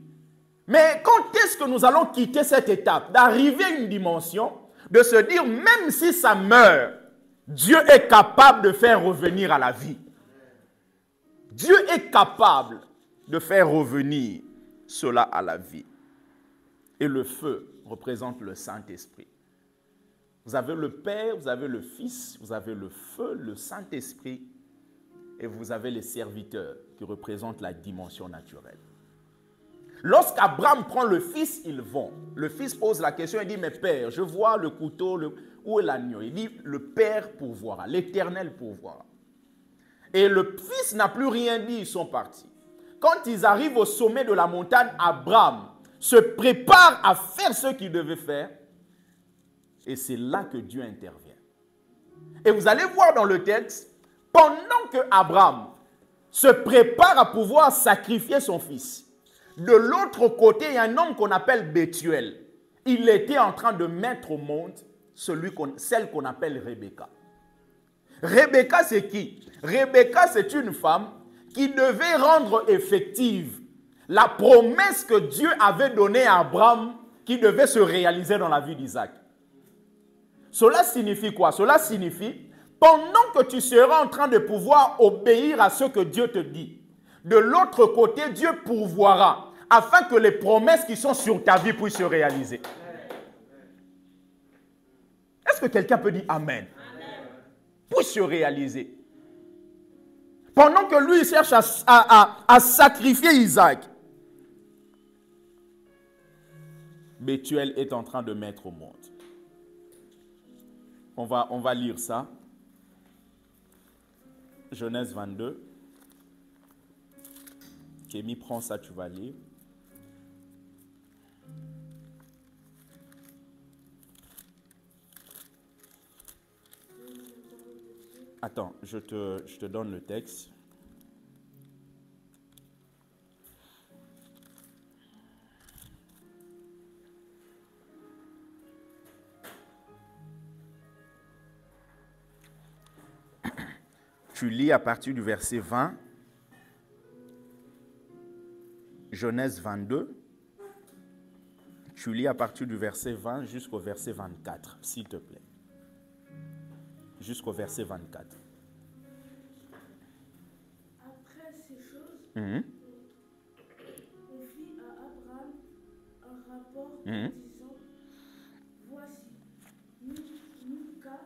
Mais quand est-ce que nous allons quitter cette étape, d'arriver à une dimension, de se dire, même si ça meurt, Dieu est capable de faire revenir à la vie. Dieu est capable de faire revenir cela à la vie. Et le feu représente le Saint-Esprit. Vous avez le Père, vous avez le Fils, vous avez le feu, le Saint-Esprit, et vous avez les serviteurs qui représentent la dimension naturelle. Lorsqu'Abraham prend le fils, ils vont. Le fils pose la question, il dit, mais père, je vois le couteau, où est l'agneau? Il dit, le Père pourvoira, l'Éternel pourvoira. Et le fils n'a plus rien dit, ils sont partis. Quand ils arrivent au sommet de la montagne, Abraham se prépare à faire ce qu'il devait faire. Et c'est là que Dieu intervient. Et vous allez voir dans le texte, pendant que Abraham se prépare à pouvoir sacrifier son fils, de l'autre côté, il y a un homme qu'on appelle Bethuel. Il était en train de mettre au monde celle qu'on appelle Rebecca. Rebecca, c'est qui? Rebecca, c'est une femme qui devait rendre effective la promesse que Dieu avait donnée à Abraham qui devait se réaliser dans la vie d'Isaac. Cela signifie quoi? Cela signifie, pendant que tu seras en train de pouvoir obéir à ce que Dieu te dit, de l'autre côté, Dieu pourvoira afin que les promesses qui sont sur ta vie puissent se réaliser. Est-ce que quelqu'un peut dire Amen? Puisse se réaliser. Pendant que lui il cherche à sacrifier Isaac, Bethuel est en train de mettre au monde. On va lire ça. Genèse 22. Kémy, prends ça, tu vas lire. Attends, je te donne le texte. Tu lis à partir du verset 20, Genèse 22. Tu lis à partir du verset 20 jusqu'au verset 24, s'il te plaît. Jusqu'au verset 24. Après ces choses, Mhm. on fit à Abraham un rapport Mhm. disant, voici, Milca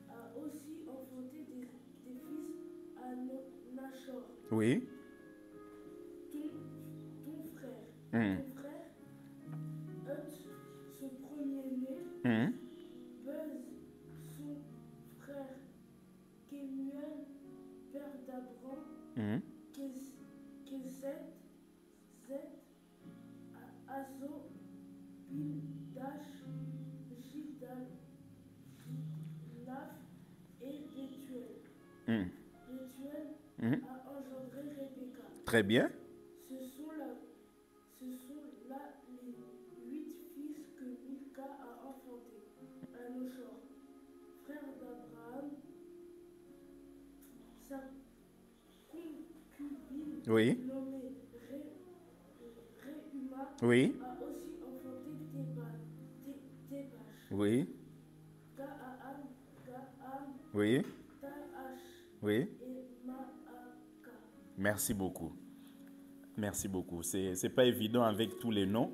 a aussi enfanté des fils à Nachor, Oui. ton frère. Mhm. Ton frère, Hut, son premier-né, Mhm. Buzz, son frère, Kemuel, père d'Abraham, Mhm. Kézet, Azo, Pildash, Gidal, Laf et Bethuel. Mhm. Bethuel Mhm. a engendré Rebecca. Très bien. Ce sont là les 8 fils que Milca a enfantés à Nochor, frère d'Abraham. Sa concubine Oui. nommée Réhuma Oui. a aussi enfanté Tébash, Oui. Gaham, Oui. Tahash Oui. et Maaka. Merci beaucoup. Merci beaucoup. C'est pas évident avec tous les noms.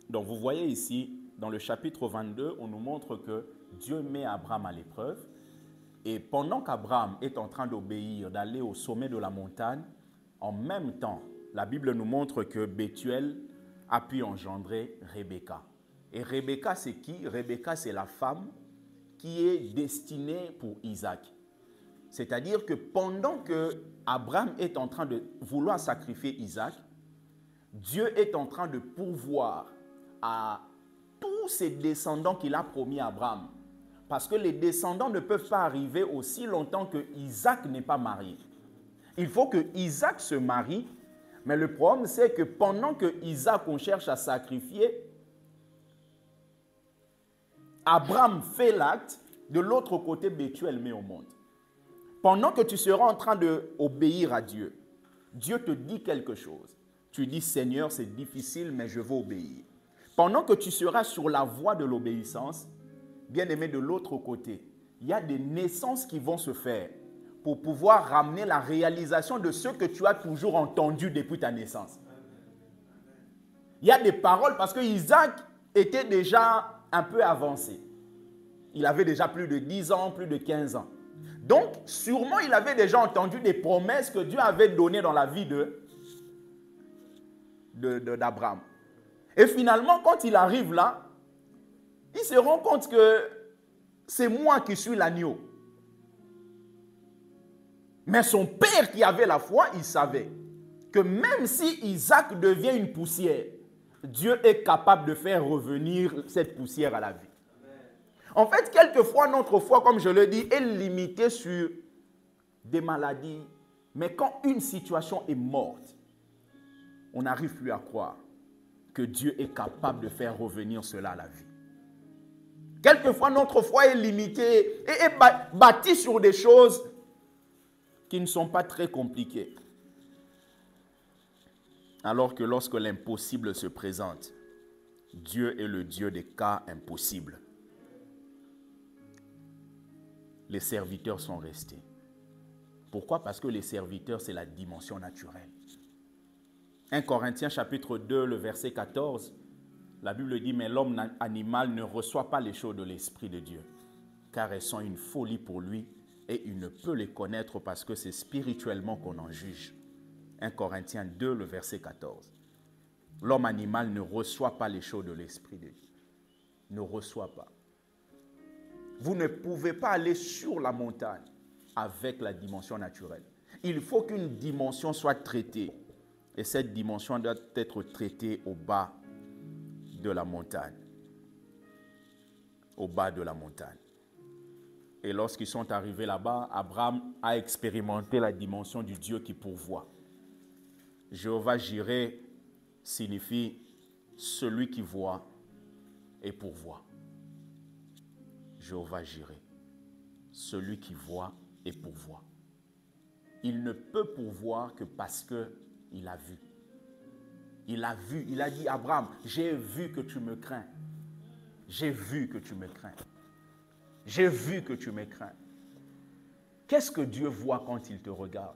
Donc vous voyez ici, dans le chapitre 22, on nous montre que Dieu met Abraham à l'épreuve. Et pendant qu'Abraham est en train d'obéir, d'aller au sommet de la montagne, en même temps, la Bible nous montre que Bethuel a pu engendrer Rebecca. Et Rebecca, c'est qui? Rebecca, c'est la femme qui est destinée pour Isaac. C'est-à-dire que pendant que Abraham est en train de vouloir sacrifier Isaac, Dieu est en train de pourvoir à tous ses descendants qu'il a promis à Abraham. Parce que les descendants ne peuvent pas arriver aussi longtemps que Isaac n'est pas marié. Il faut que Isaac se marie, mais le problème c'est que pendant que Isaac on cherche à sacrifier, Abraham fait l'acte, de l'autre côté Bethuel met au monde. Pendant que tu seras en train d'obéir à Dieu, Dieu te dit quelque chose. Tu dis, Seigneur, c'est difficile, mais je veux obéir. Pendant que tu seras sur la voie de l'obéissance, bien-aimé, de l'autre côté, il y a des naissances qui vont se faire pour pouvoir ramener la réalisation de ce que tu as toujours entendu depuis ta naissance. Il y a des paroles parce que Isaac était déjà un peu avancé. Il avait déjà plus de 10 ans, plus de 15 ans. Donc, sûrement, il avait déjà entendu des promesses que Dieu avait données dans la vie d'Abraham. Et finalement, quand il arrive là, il se rend compte que c'est moi qui suis l'agneau. Mais son père qui avait la foi, il savait que même si Isaac devient une poussière, Dieu est capable de faire revenir cette poussière à la vie. En fait, quelquefois, notre foi, comme je le dis, est limitée sur des maladies. Mais quand une situation est morte, on n'arrive plus à croire que Dieu est capable de faire revenir cela à la vie. Quelquefois, notre foi est limitée et est bâtie sur des choses qui ne sont pas très compliquées. Alors que lorsque l'impossible se présente, Dieu est le Dieu des cas impossibles. Les serviteurs sont restés. Pourquoi? Parce que les serviteurs, c'est la dimension naturelle. 1 Corinthiens chapitre 2, le verset 14, la Bible dit, mais l'homme animal ne reçoit pas les choses de l'Esprit de Dieu, car elles sont une folie pour lui et il ne peut les connaître parce que c'est spirituellement qu'on en juge. 1 Corinthiens 2, le verset 14. L'homme animal ne reçoit pas les choses de l'Esprit de Dieu. Ne reçoit pas. Vous ne pouvez pas aller sur la montagne avec la dimension naturelle. Il faut qu'une dimension soit traitée. Et cette dimension doit être traitée au bas de la montagne. Au bas de la montagne. Et lorsqu'ils sont arrivés là-bas, Abraham a expérimenté la dimension du Dieu qui pourvoit. Jéhovah Jireh signifie celui qui voit et pourvoit. Jéhovah Jireh, celui qui voit et pourvoit. il ne peut pourvoir que parce qu'il a vu. Il a vu, il a dit, Abraham, j'ai vu que tu me crains. J'ai vu que tu me crains. J'ai vu que tu me crains. Qu'est-ce que Dieu voit quand il te regarde?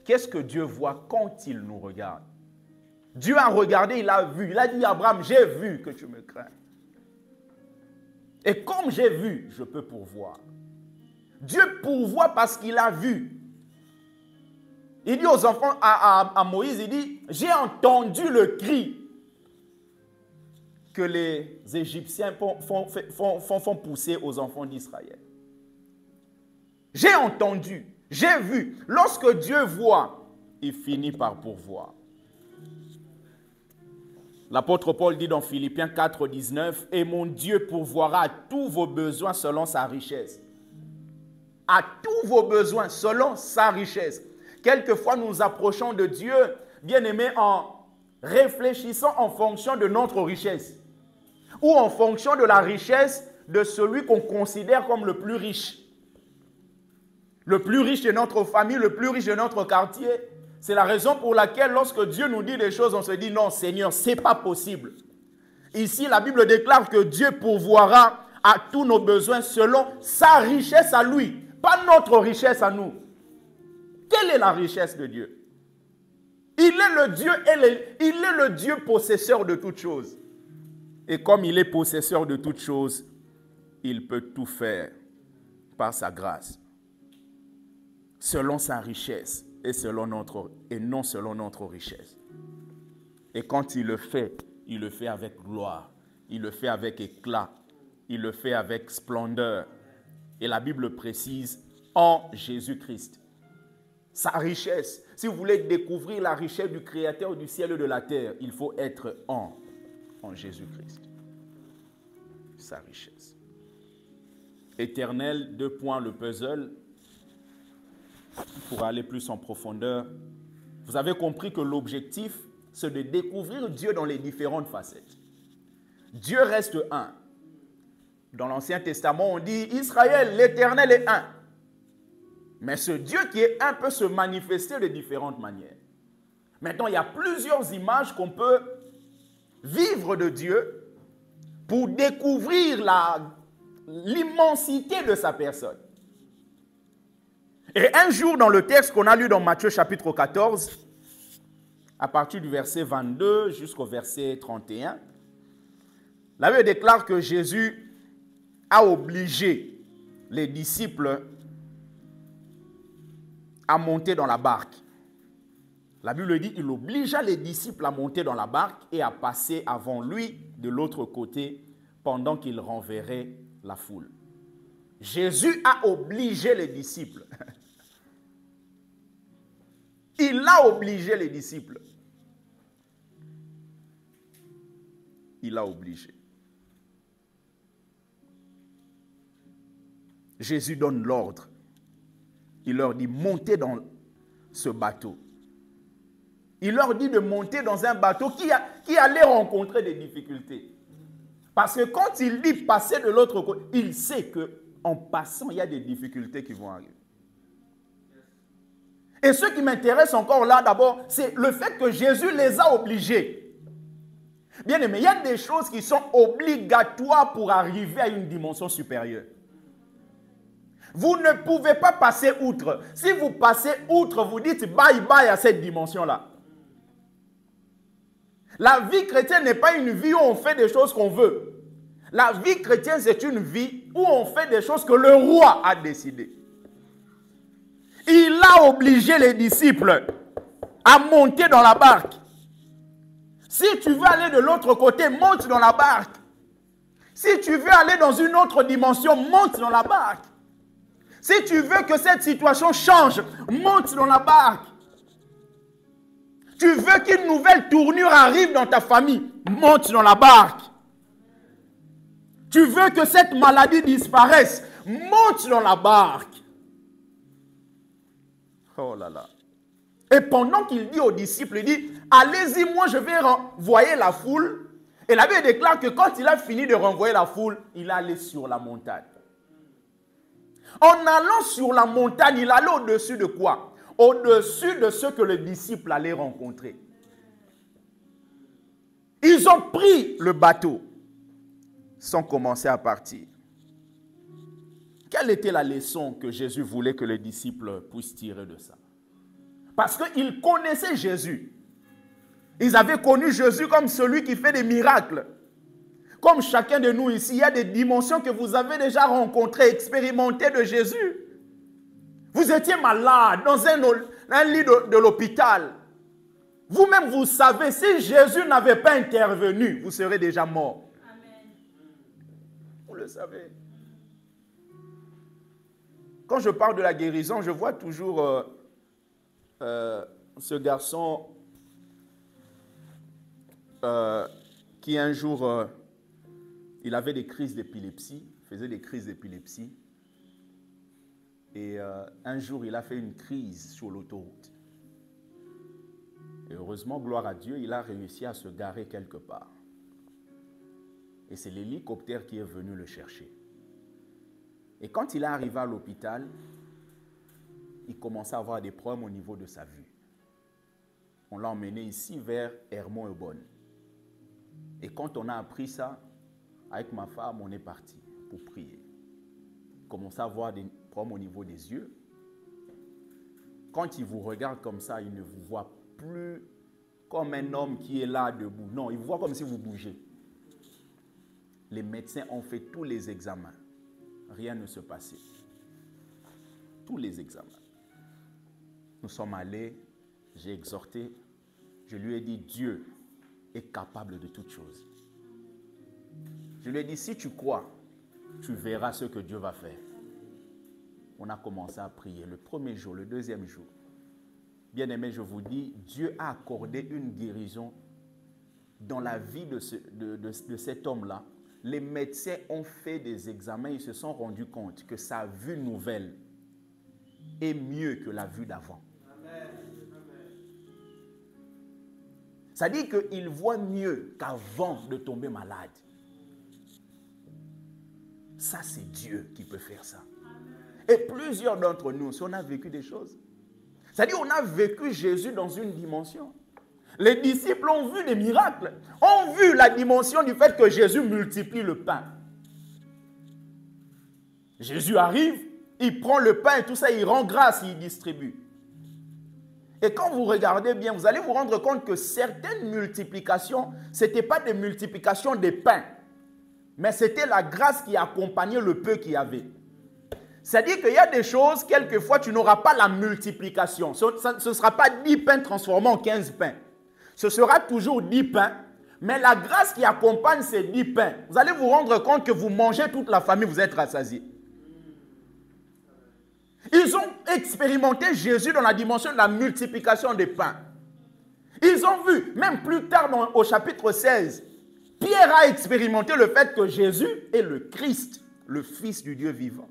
Qu'est-ce que Dieu voit quand il nous regarde? Dieu a regardé, il a vu. Il a dit, Abraham, j'ai vu que tu me crains. Et comme j'ai vu, je peux pourvoir. Dieu pourvoit parce qu'il a vu. Il dit aux enfants, à Moïse, il dit, j'ai entendu le cri que les Égyptiens font pousser aux enfants d'Israël. J'ai entendu, j'ai vu. Lorsque Dieu voit, il finit par pourvoir. L'apôtre Paul dit dans Philippiens 4, 19, « Et mon Dieu pourvoira à tous vos besoins selon sa richesse. » À tous vos besoins selon sa richesse. Quelquefois, nous nous approchons de Dieu, bien-aimés, en réfléchissant en fonction de notre richesse. Ou en fonction de la richesse de celui qu'on considère comme le plus riche. Le plus riche de notre famille, le plus riche de notre quartier. C'est la raison pour laquelle lorsque Dieu nous dit des choses, on se dit non Seigneur, ce n'est pas possible. Ici, la Bible déclare que Dieu pourvoira à tous nos besoins selon sa richesse à lui, pas notre richesse à nous. Quelle est la richesse de Dieu? Il est le Dieu, il est le Dieu possesseur de toutes choses. Et comme il est possesseur de toutes choses, il peut tout faire par sa grâce. Selon sa richesse et non selon notre richesse. Et quand il le fait avec gloire, il le fait avec éclat, il le fait avec splendeur. Et la Bible précise en Jésus-Christ. Sa richesse. Si vous voulez découvrir la richesse du Créateur du ciel et de la terre, il faut être en Jésus-Christ. Sa richesse. Éternel, 2 points le puzzle. Pour aller plus en profondeur, vous avez compris que l'objectif, c'est de découvrir Dieu dans les différentes facettes. Dieu reste un. Dans l'Ancien Testament, on dit Israël, l'Éternel est un. Mais ce Dieu qui est un peut se manifester de différentes manières. Maintenant, il y a plusieurs images qu'on peut vivre de Dieu pour découvrir l'immensité de sa personne. Et un jour, dans le texte qu'on a lu dans Matthieu chapitre 14, à partir du verset 22 jusqu'au verset 31, la Bible déclare que Jésus a obligé les disciples à monter dans la barque. La Bible dit qu'il obligea les disciples à monter dans la barque et à passer avant lui de l'autre côté pendant qu'il renverrait la foule. Jésus a obligé les disciples. Il a obligé les disciples. Il a obligé. Jésus donne l'ordre. Il leur dit, montez dans ce bateau. Il leur dit de monter dans un bateau qui allait rencontrer des difficultés. Parce que quand il dit passer de l'autre côté, il sait qu'en passant, il y a des difficultés qui vont arriver. Et ce qui m'intéresse encore là, d'abord, c'est le fait que Jésus les a obligés. Bien aimé, il y a des choses qui sont obligatoires pour arriver à une dimension supérieure. Vous ne pouvez pas passer outre. Si vous passez outre, vous dites bye bye à cette dimension-là. La vie chrétienne n'est pas une vie où on fait des choses qu'on veut. La vie chrétienne, c'est une vie où on fait des choses que le roi a décidé. Il a obligé les disciples à monter dans la barque. Si tu veux aller de l'autre côté, monte dans la barque. Si tu veux aller dans une autre dimension, monte dans la barque. Si tu veux que cette situation change, monte dans la barque. Tu veux qu'une nouvelle tournure arrive dans ta famille, monte dans la barque. Tu veux que cette maladie disparaisse, monte dans la barque. Oh là là. Et pendant qu'il dit aux disciples, il dit, allez-y, moi je vais renvoyer la foule. Et la Bible déclare que quand il a fini de renvoyer la foule, il allait sur la montagne. En allant sur la montagne, il allait au-dessus de quoi? au-dessus de ce que le disciple allait rencontrer. Ils ont pris le bateau sans commencer à partir. Quelle était la leçon que Jésus voulait que les disciples puissent tirer de ça? Parce qu'ils connaissaient Jésus. Ils avaient connu Jésus comme celui qui fait des miracles. Comme chacun de nous ici, il y a des dimensions que vous avez déjà rencontrées, expérimentées de Jésus. Vous étiez malade dans un lit de l'hôpital. Vous-même, vous savez, si Jésus n'avait pas intervenu, vous serez déjà mort. Amen. Vous le savez. Quand je parle de la guérison, je vois toujours ce garçon qui un jour, il avait des crises d'épilepsie, faisait des crises d'épilepsie. Et un jour, il a fait une crise sur l'autoroute. Et heureusement, gloire à Dieu, il a réussi à se garer quelque part. Et c'est l'hélicoptère qui est venu le chercher. Et quand il est arrivé à l'hôpital, il commençait à avoir des problèmes au niveau de sa vue. On l'a emmené ici vers Hermont-Eubonne. Et quand on a appris ça, avec ma femme, on est parti pour prier. Il commençait à avoir des problèmes au niveau des yeux. Quand il vous regarde comme ça, il ne vous voit plus comme un homme qui est là debout. Non, il vous voit comme si vous bougez. Les médecins ont fait tous les examens. Rien ne se passait. Tous les examens. Nous sommes allés, j'ai exhorté, je lui ai dit, Dieu est capable de toutes choses. Je lui ai dit, si tu crois, tu verras ce que Dieu va faire. On a commencé à prier le premier jour, le deuxième jour. Bien-aimé, je vous dis, Dieu a accordé une guérison dans la vie de cet homme-là. Les médecins ont fait des examens, ils se sont rendus compte que sa vue nouvelle est mieux que la vue d'avant. Ça dit qu'il voit mieux qu'avant de tomber malade. Ça, c'est Dieu qui peut faire ça. Et plusieurs d'entre nous, si on a vécu des choses, c'est-à-dire on a vécu Jésus dans une dimension. Les disciples ont vu des miracles, ont vu la dimension du fait que Jésus multiplie le pain. Jésus arrive, il prend le pain et tout ça, il rend grâce, il distribue. Et quand vous regardez bien, vous allez vous rendre compte que certaines multiplications, ce n'était pas des multiplications des pains, mais c'était la grâce qui accompagnait le peu qu'il y avait. C'est-à-dire qu'il y a des choses, quelquefois, tu n'auras pas la multiplication. Ce ne sera pas 10 pains transformés en 15 pains. Ce sera toujours 10 pains, mais la grâce qui accompagne ces 10 pains, vous allez vous rendre compte que vous mangez toute la famille, vous êtes rassasiés. Ils ont expérimenté Jésus dans la dimension de la multiplication des pains. Ils ont vu, même plus tard au chapitre 16, Pierre a expérimenté le fait que Jésus est le Christ, le Fils du Dieu vivant.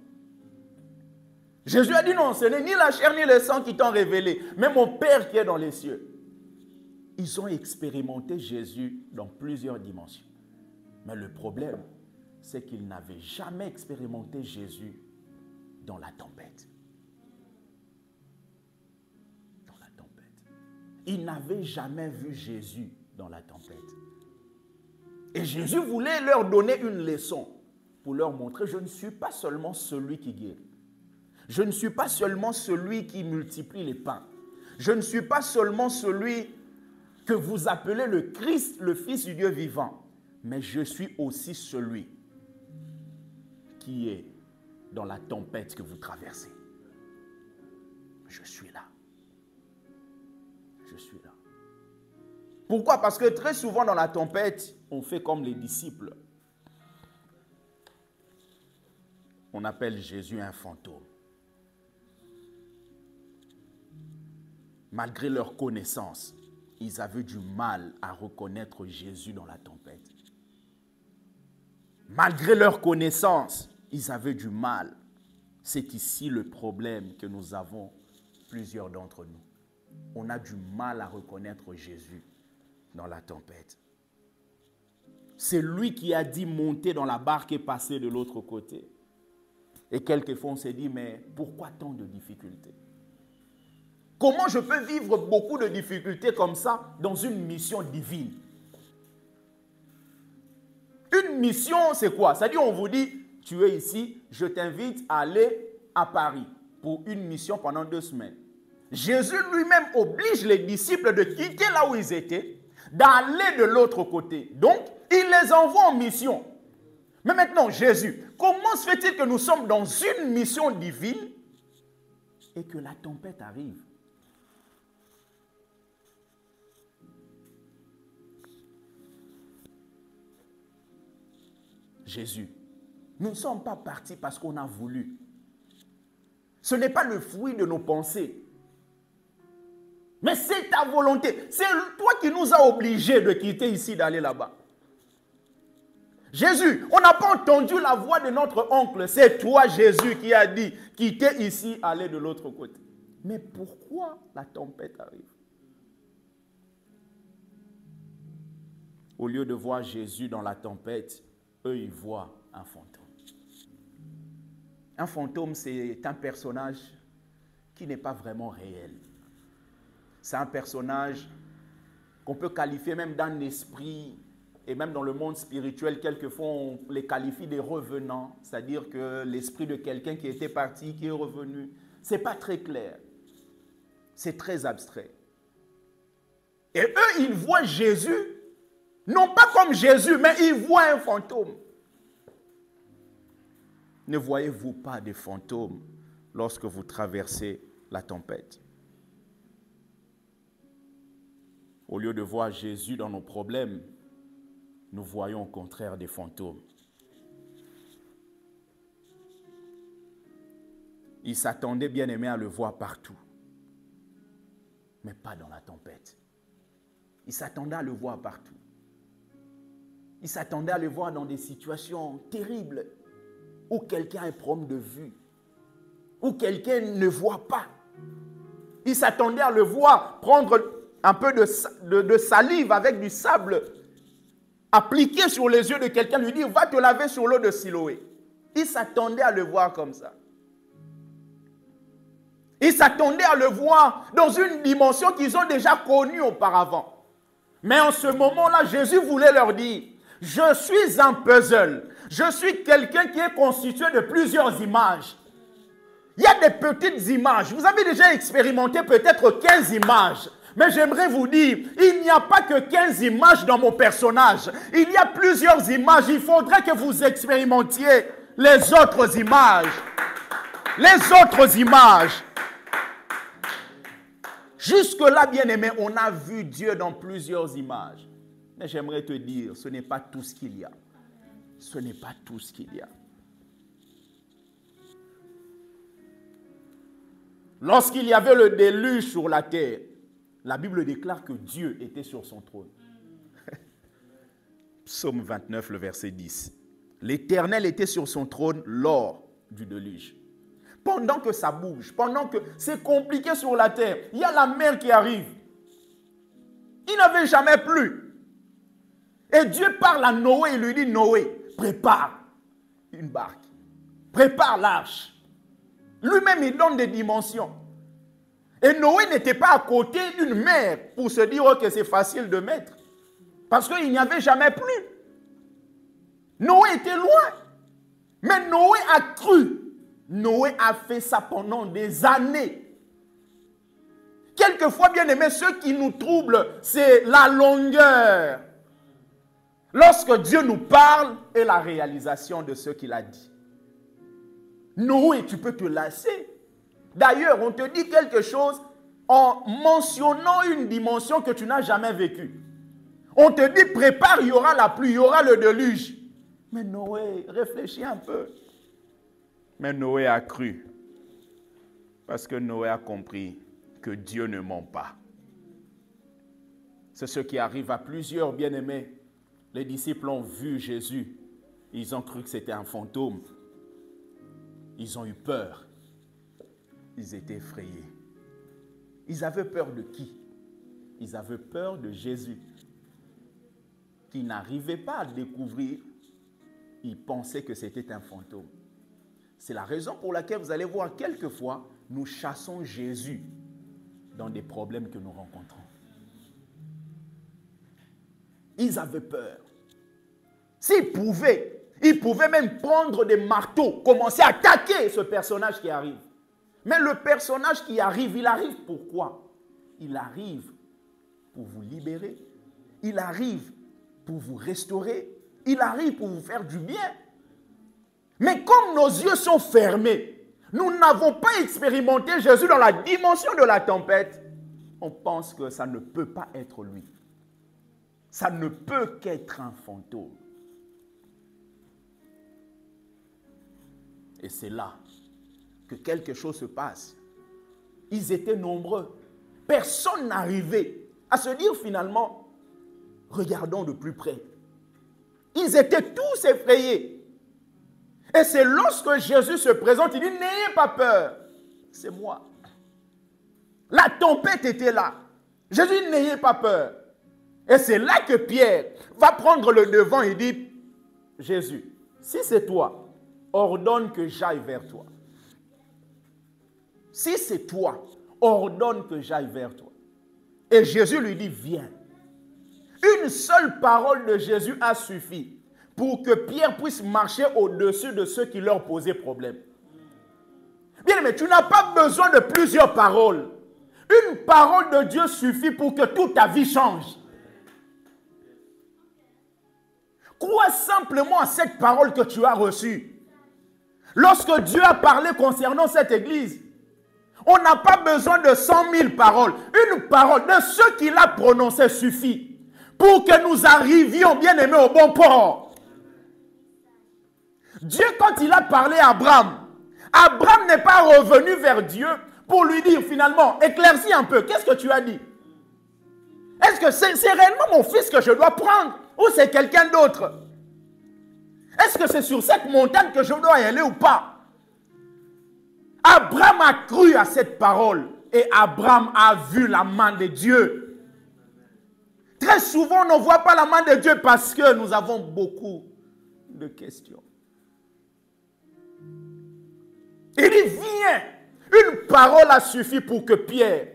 Jésus a dit non, ce n'est ni la chair ni le sang qui t'ont révélé, mais mon Père qui est dans les cieux. Ils ont expérimenté Jésus dans plusieurs dimensions. Mais le problème, c'est qu'ils n'avaient jamais expérimenté Jésus dans la tempête. Dans la tempête. Ils n'avaient jamais vu Jésus dans la tempête. Et Jésus voulait leur donner une leçon pour leur montrer, je ne suis pas seulement celui qui guérit. Je ne suis pas seulement celui qui multiplie les pains. Je ne suis pas seulement celui que vous appelez le Christ, le Fils du Dieu vivant. Mais je suis aussi celui qui est dans la tempête que vous traversez. Je suis là. Je suis là. Pourquoi? Parce que très souvent dans la tempête, on fait comme les disciples. On appelle Jésus un fantôme. Malgré leur connaissance, ils avaient du mal à reconnaître Jésus dans la tempête. Malgré leur connaissance, ils avaient du mal. C'est ici le problème que nous avons, plusieurs d'entre nous. On a du mal à reconnaître Jésus dans la tempête. C'est lui qui a dit monter dans la barque et passer de l'autre côté. Et quelquefois on s'est dit, mais pourquoi tant de difficultés? Comment je peux vivre beaucoup de difficultés comme ça dans une mission divine? Une mission, c'est quoi? C'est-à-dire, on vous dit, tu es ici, je t'invite à aller à Paris pour une mission pendant 2 semaines. Jésus lui-même oblige les disciples de quitter là où ils étaient, d'aller de l'autre côté. Donc, il les envoie en mission. Mais maintenant, Jésus, comment se fait-il que nous sommes dans une mission divine et que la tempête arrive? Jésus, nous ne sommes pas partis parce qu'on a voulu. Ce n'est pas le fruit de nos pensées. Mais c'est ta volonté. C'est toi qui nous as obligés de quitter ici, d'aller là-bas. Jésus, on n'a pas entendu la voix de notre oncle. C'est toi, Jésus, qui a dit, quittez ici, allez de l'autre côté. Mais pourquoi la tempête arrive? Au lieu de voir Jésus dans la tempête, eux, ils voient un fantôme. Un fantôme, c'est un personnage qui n'est pas vraiment réel. C'est un personnage qu'on peut qualifier même d'un esprit, et même dans le monde spirituel, quelquefois, on les qualifie des revenants, c'est-à-dire que l'esprit de quelqu'un qui était parti, qui est revenu. Ce n'est pas très clair. C'est très abstrait. Et eux, ils voient Jésus, non pas comme Jésus, mais ils voient un fantôme. Ne voyez-vous pas des fantômes lorsque vous traversez la tempête? Au lieu de voir Jésus dans nos problèmes, nous voyons au contraire des fantômes. Ils s'attendaient, bien aimés, à le voir partout, mais pas dans la tempête. Ils s'attendaient à le voir partout. Ils s'attendaient à le voir dans des situations terribles, où quelqu'un a un problème de vue, où quelqu'un ne voit pas. Ils s'attendaient à le voir prendre un peu de salive avec du sable, appliqué sur les yeux de quelqu'un, lui dire, va te laver sur l'eau de Siloé. Ils s'attendaient à le voir comme ça. Ils s'attendaient à le voir dans une dimension qu'ils ont déjà connue auparavant. Mais en ce moment-là, Jésus voulait leur dire, je suis un puzzle. Je suis quelqu'un qui est constitué de plusieurs images. Il y a des petites images. Vous avez déjà expérimenté peut-être 15 images. Mais j'aimerais vous dire, il n'y a pas que 15 images dans mon personnage. Il y a plusieurs images. Il faudrait que vous expérimentiez les autres images. Les autres images. Jusque-là, bien-aimé, on a vu Dieu dans plusieurs images. Mais j'aimerais te dire, ce n'est pas tout ce qu'il y a. Ce n'est pas tout ce qu'il y a. Lorsqu'il y avait le déluge sur la terre, la Bible déclare que Dieu était sur son trône. Psaume 29, le verset 10. L'Éternel était sur son trône lors du déluge. Pendant que ça bouge, pendant que c'est compliqué sur la terre, il y a la mer qui arrive. Il n'avait jamais plu. Et Dieu parle à Noé, il lui dit, Noé, prépare une barque. Prépare l'arche. Lui-même, il donne des dimensions. Et Noé n'était pas à côté d'une mer pour se dire que c'est facile de mettre. Parce qu'il n'y avait jamais plu. Noé était loin. Mais Noé a cru. Noé a fait ça pendant des années. Quelquefois, bien aimé, ce qui nous trouble, c'est la longueur. Lorsque Dieu nous parle et la réalisation de ce qu'il a dit. Noé, tu peux te lasser. D'ailleurs, on te dit quelque chose en mentionnant une dimension que tu n'as jamais vécue. On te dit, prépare, il y aura la pluie, il y aura le déluge. Mais Noé, réfléchis un peu. Mais Noé a cru. Parce que Noé a compris que Dieu ne ment pas. C'est ce qui arrive à plusieurs bien-aimés. Les disciples ont vu Jésus. Ils ont cru que c'était un fantôme. Ils ont eu peur. Ils étaient effrayés. Ils avaient peur de qui? Ils avaient peur de Jésus, qu'ils n'arrivaient pas à découvrir. Ils pensaient que c'était un fantôme. C'est la raison pour laquelle vous allez voir quelquefois, nous chassons Jésus dans des problèmes que nous rencontrons. Ils avaient peur. S'ils pouvaient, ils pouvaient même prendre des marteaux, commencer à attaquer ce personnage qui arrive. Mais le personnage qui arrive, il arrive pourquoi? Il arrive pour vous libérer. Il arrive pour vous restaurer. Il arrive pour vous faire du bien. Mais comme nos yeux sont fermés, nous n'avons pas expérimenté Jésus dans la dimension de la tempête. On pense que ça ne peut pas être lui. Ça ne peut qu'être un fantôme. Et c'est là que quelque chose se passe. Ils étaient nombreux. Personne n'arrivait à se dire finalement, regardons de plus près. Ils étaient tous effrayés. Et c'est lorsque Jésus se présente, il dit, n'ayez pas peur. C'est moi. La tempête était là. Jésus dit, n'ayez pas peur. Et c'est là que Pierre va prendre le devant et dit, Jésus, si c'est toi, ordonne que j'aille vers toi. Si c'est toi, ordonne que j'aille vers toi. Et Jésus lui dit, viens. Une seule parole de Jésus a suffi pour que Pierre puisse marcher au-dessus de ceux qui leur posaient problème. Bien, mais tu n'as pas besoin de plusieurs paroles. Une parole de Dieu suffit pour que toute ta vie change. Crois simplement à cette parole que tu as reçue. Lorsque Dieu a parlé concernant cette église, on n'a pas besoin de 100 000 paroles. Une parole de ce qu'il a prononcé suffit pour que nous arrivions, bien aimés, au bon port. Dieu, quand il a parlé à Abraham, Abraham n'est pas revenu vers Dieu pour lui dire finalement, éclaircis un peu, qu'est-ce que tu as dit? Est-ce que c'est réellement mon fils que je dois prendre ou c'est quelqu'un d'autre? Est-ce que c'est sur cette montagne que je dois y aller ou pas? Abraham a cru à cette parole et Abraham a vu la main de Dieu. Très souvent, on ne voit pas la main de Dieu parce que nous avons beaucoup de questions. Il dit, viens. Une parole a suffi pour que Pierre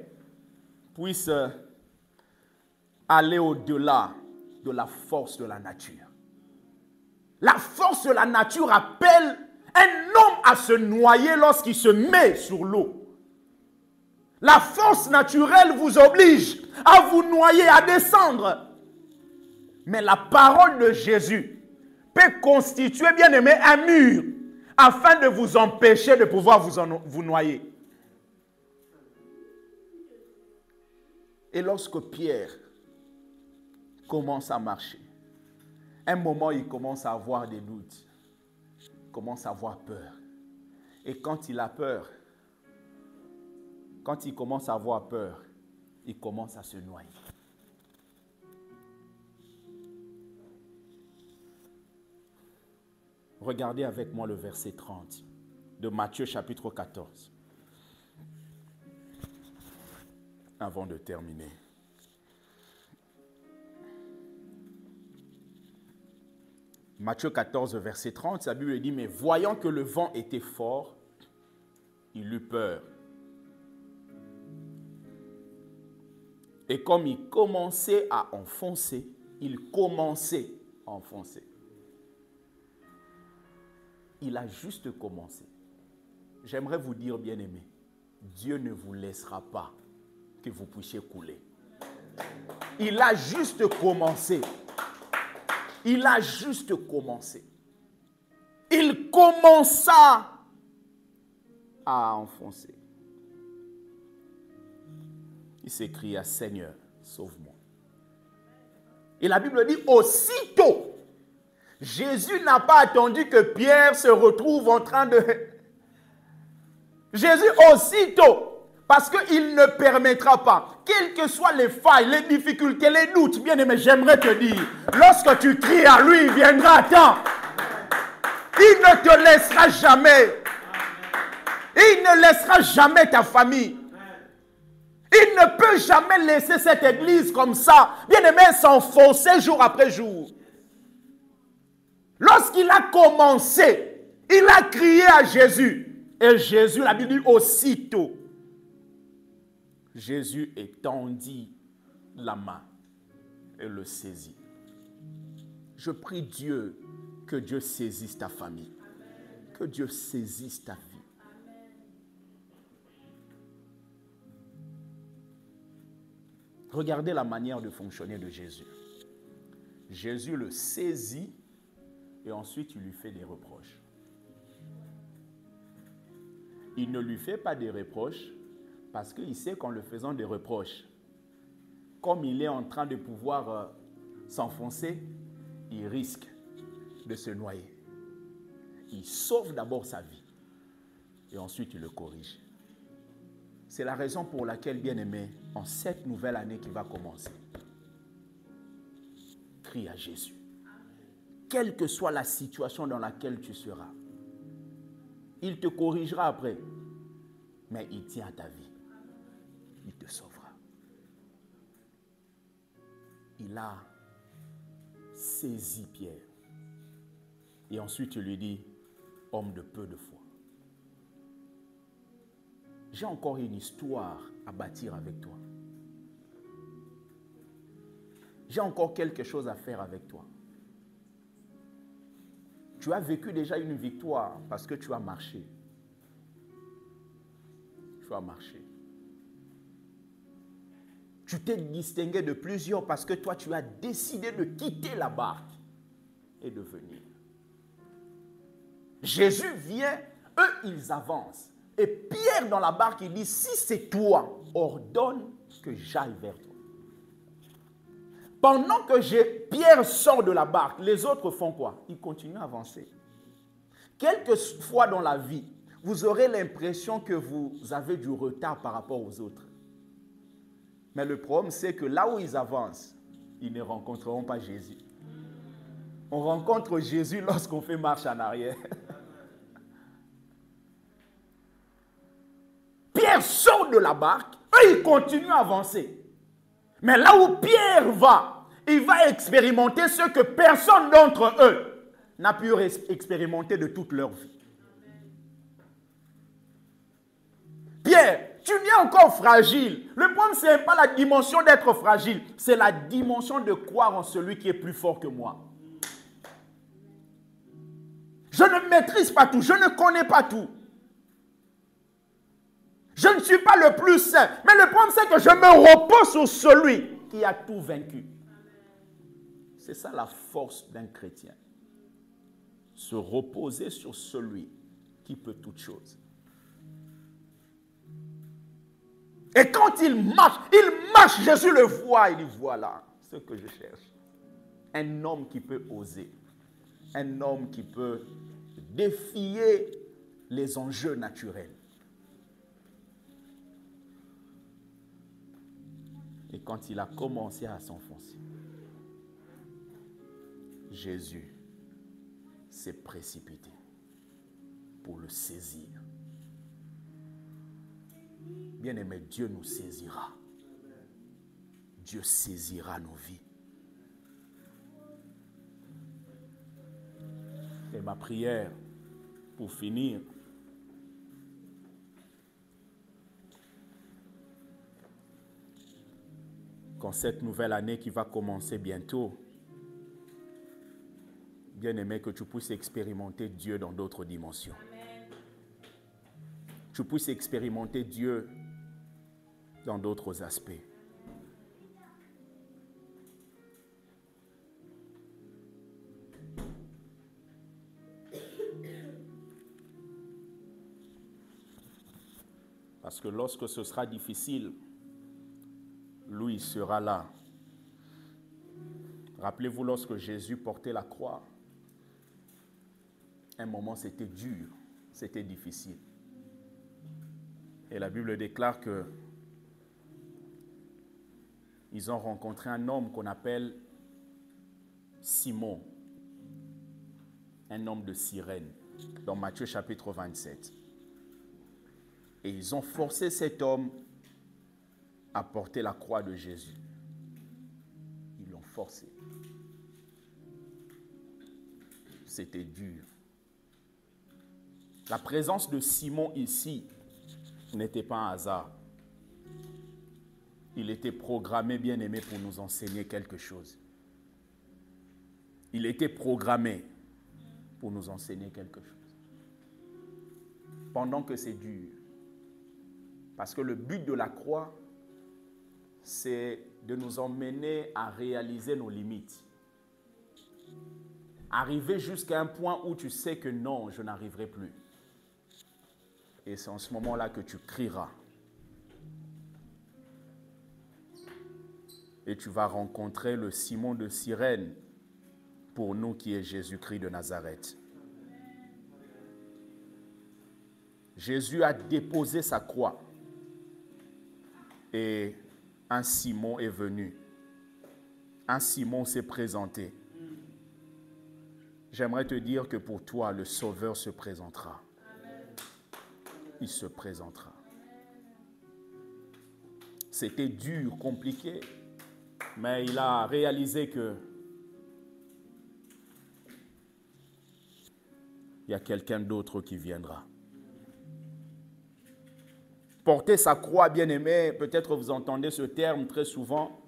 puisse aller au-delà de la force de la nature. La force de la nature appelle un homme à se noyer lorsqu'il se met sur l'eau. La force naturelle vous oblige à vous noyer, à descendre. Mais la parole de Jésus peut constituer, bien aimé, un mur afin de vous empêcher de pouvoir vous noyer. Et lorsque Pierre commence à marcher, un moment, il commence à avoir des doutes. Il commence à avoir peur. Et quand il a peur, quand il commence à avoir peur, il commence à se noyer. Regardez avec moi le verset 30 de Matthieu chapitre 14. Avant de terminer. Matthieu 14, verset 30, la Bible dit, mais voyant que le vent était fort, il eut peur. Et comme il commençait à enfoncer, il a juste commencé. J'aimerais vous dire, bien-aimés, Dieu ne vous laissera pas que vous puissiez couler. Il a juste commencé. Il a juste commencé. Il commença à enfoncer. Il s'écria, Seigneur, sauve-moi. Et la Bible dit, aussitôt, Jésus n'a pas attendu que Pierre se retrouve en train de... Jésus, aussitôt, parce qu'il ne permettra pas, quelles que soient les failles, les difficultés, les doutes, bien aimé, j'aimerais te dire, lorsque tu cries à lui, il viendra à temps. Il ne te laissera jamais. Il ne laissera jamais ta famille. Il ne peut jamais laisser cette église comme ça, bien aimé, s'enfoncer jour après jour. Lorsqu'il a commencé, il a crié à Jésus. Et Jésus, la Bible dit, aussitôt. Jésus étendit la main et le saisit. Je prie Dieu que Dieu saisisse ta famille, que Dieu saisisse ta vie. Regardez la manière de fonctionner de Jésus. Jésus le saisit et ensuite il lui fait des reproches. Il ne lui fait pas des reproches parce qu'il sait qu'en le faisant des reproches, comme il est en train de pouvoir s'enfoncer, il risque de se noyer. Il sauve d'abord sa vie et ensuite il le corrige. C'est la raison pour laquelle, bien-aimé, en cette nouvelle année qui va commencer, crie à Jésus. Quelle que soit la situation dans laquelle tu seras, il te corrigera après, mais il tient à ta vie. Il te sauvera. Il a saisi Pierre. Et ensuite, il lui dit, homme de peu de foi. J'ai encore une histoire à bâtir avec toi. J'ai encore quelque chose à faire avec toi. Tu as vécu déjà une victoire parce que tu as marché. Tu as marché. Tu t'es distingué de plusieurs parce que toi, tu as décidé de quitter la barque et de venir. Jésus vient, eux, ils avancent. Et Pierre, dans la barque, il dit, si c'est toi, ordonne que j'aille vers toi. Pendant que Pierre sort de la barque, les autres font quoi? Ils continuent à avancer. Quelquefois dans la vie, vous aurez l'impression que vous avez du retard par rapport aux autres. Mais le problème, c'est que là où ils avancent, ils ne rencontreront pas Jésus. On rencontre Jésus lorsqu'on fait marche en arrière. Pierre sort de la barque, eux, ils continuent à avancer. Mais là où Pierre va, il va expérimenter ce que personne d'entre eux n'a pu expérimenter de toute leur vie. Pierre, tu es encore fragile. Le problème, ce n'est pas la dimension d'être fragile, c'est la dimension de croire en celui qui est plus fort que moi. Je ne maîtrise pas tout, je ne connais pas tout. Je ne suis pas le plus saint, mais le problème, c'est que je me repose sur celui qui a tout vaincu. C'est ça la force d'un chrétien. Se reposer sur celui qui peut toutes choses. Et quand il marche, Jésus le voit, il dit, voilà ce que je cherche. Un homme qui peut oser, un homme qui peut défier les enjeux naturels. Et quand il a commencé à s'enfoncer, Jésus s'est précipité pour le saisir. Bien-aimé, Dieu nous saisira. Dieu saisira nos vies. Et ma prière, pour finir, qu'en cette nouvelle année qui va commencer bientôt, bien-aimé, que tu puisses expérimenter Dieu dans d'autres dimensions. Amen. Tu puisses expérimenter Dieu dans d'autres aspects. Parce que lorsque ce sera difficile, lui sera là. Rappelez-vous, lorsque Jésus portait la croix, un moment c'était dur, c'était difficile. Et la Bible déclare que ils ont rencontré un homme qu'on appelle Simon, un homme de Cyrène, dans Matthieu chapitre 27. Et ils ont forcé cet homme à porter la croix de Jésus. Ils l'ont forcé. C'était dur. La présence de Simon ici n'était pas un hasard. Il était programmé, bien-aimé, pour nous enseigner quelque chose. Il était programmé pour nous enseigner quelque chose. Pendant que c'est dur. Parce que le but de la croix, c'est de nous emmener à réaliser nos limites. Arriver jusqu'à un point où tu sais que non, je n'arriverai plus. Et c'est en ce moment-là que tu crieras. Et tu vas rencontrer le Simon de Cyrène, pour nous qui est Jésus-Christ de Nazareth. Jésus a déposé sa croix. Et un Simon est venu. Un Simon s'est présenté. J'aimerais te dire que pour toi, le Sauveur se présentera. Il se présentera. C'était dur, compliqué, mais il a réalisé que il y a quelqu'un d'autre qui viendra. Porter sa croix, bien-aimé, peut-être vous entendez ce terme très souvent,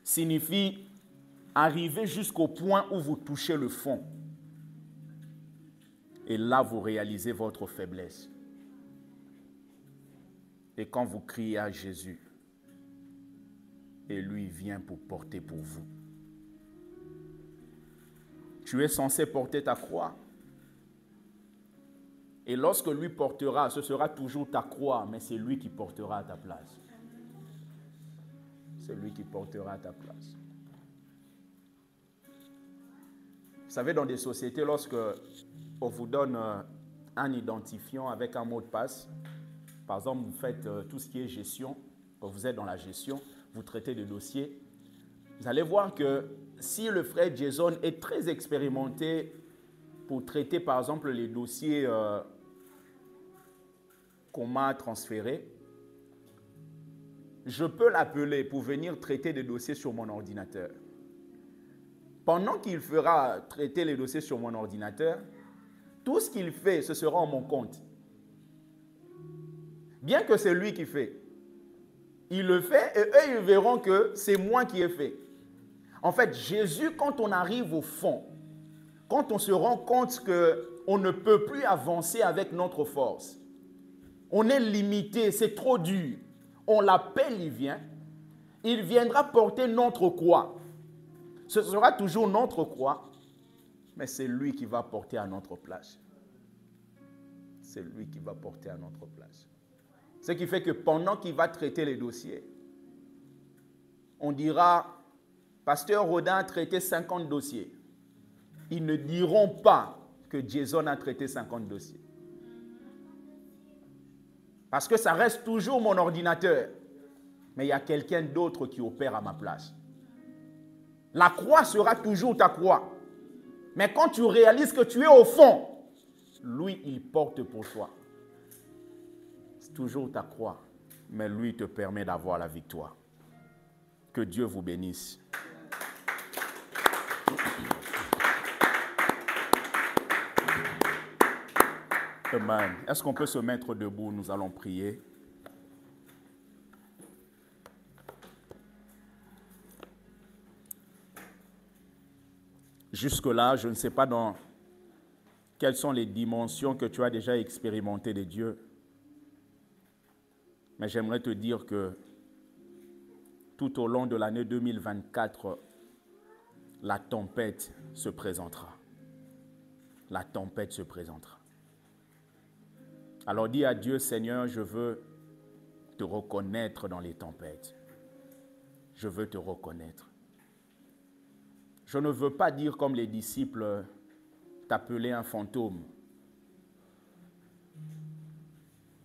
signifie arriver jusqu'au point où vous touchez le fond. Et là, vous réalisez votre faiblesse. Et quand vous criez à Jésus, et lui vient pour porter pour vous. Tu es censé porter ta croix. Et lorsque lui portera, ce sera toujours ta croix, mais c'est lui qui portera à ta place. C'est lui qui portera à ta place. Vous savez, dans des sociétés, lorsque on vous donne un identifiant avec un mot de passe, par exemple, vous faites tout ce qui est gestion, quand vous êtes dans la gestion, vous traitez des dossiers, vous allez voir que si le frère Jason est très expérimenté pour traiter, par exemple, les dossiers qu'on m'a transférés, je peux l'appeler pour venir traiter des dossiers sur mon ordinateur. Pendant qu'il fera traiter les dossiers sur mon ordinateur, tout ce qu'il fait, ce sera en mon compte. Bien que c'est lui qui fait. Il le fait et eux, ils verront que c'est moi qui ai fait. En fait, Jésus, quand on arrive au fond, quand on se rend compte qu'on ne peut plus avancer avec notre force, on est limité, c'est trop dur, on l'appelle, il viendra porter notre croix. Ce sera toujours notre croix, mais c'est lui qui va porter à notre place. C'est lui qui va porter à notre place. Ce qui fait que pendant qu'il va traiter les dossiers, on dira, Pasteur Rodin a traité 50 dossiers. Ils ne diront pas que Jason a traité 50 dossiers. Parce que ça reste toujours mon ordinateur. Mais il y a quelqu'un d'autre qui opère à ma place. La croix sera toujours ta croix. Mais quand tu réalises que tu es au fond, lui, il porte pour toi. C'est toujours ta croix. Mais lui te permet d'avoir la victoire. Que Dieu vous bénisse. Amen. Est-ce qu'on peut se mettre debout? Nous allons prier. Jusque-là, je ne sais pas dans quelles sont les dimensions que tu as déjà expérimentées de Dieu. Mais j'aimerais te dire que tout au long de l'année 2024, la tempête se présentera. La tempête se présentera. Alors dis à Dieu, Seigneur, je veux te reconnaître dans les tempêtes. Je veux te reconnaître. Je ne veux pas dire comme les disciples, t'appeler un fantôme.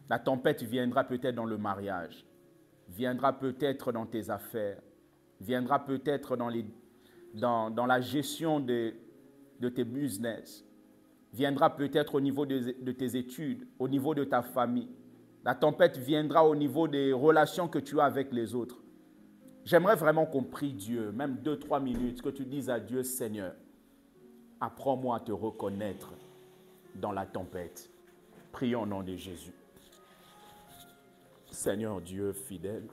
La tempête viendra peut-être dans le mariage, viendra peut-être dans tes affaires, viendra peut-être dans la gestion de tes business, viendra peut-être au niveau de tes études, au niveau de ta famille. La tempête viendra au niveau des relations que tu as avec les autres. J'aimerais vraiment qu'on prie Dieu, même 2-3 minutes, que tu dises à Dieu, Seigneur, apprends-moi à te reconnaître dans la tempête. Prions au nom de Jésus. Seigneur Dieu fidèle,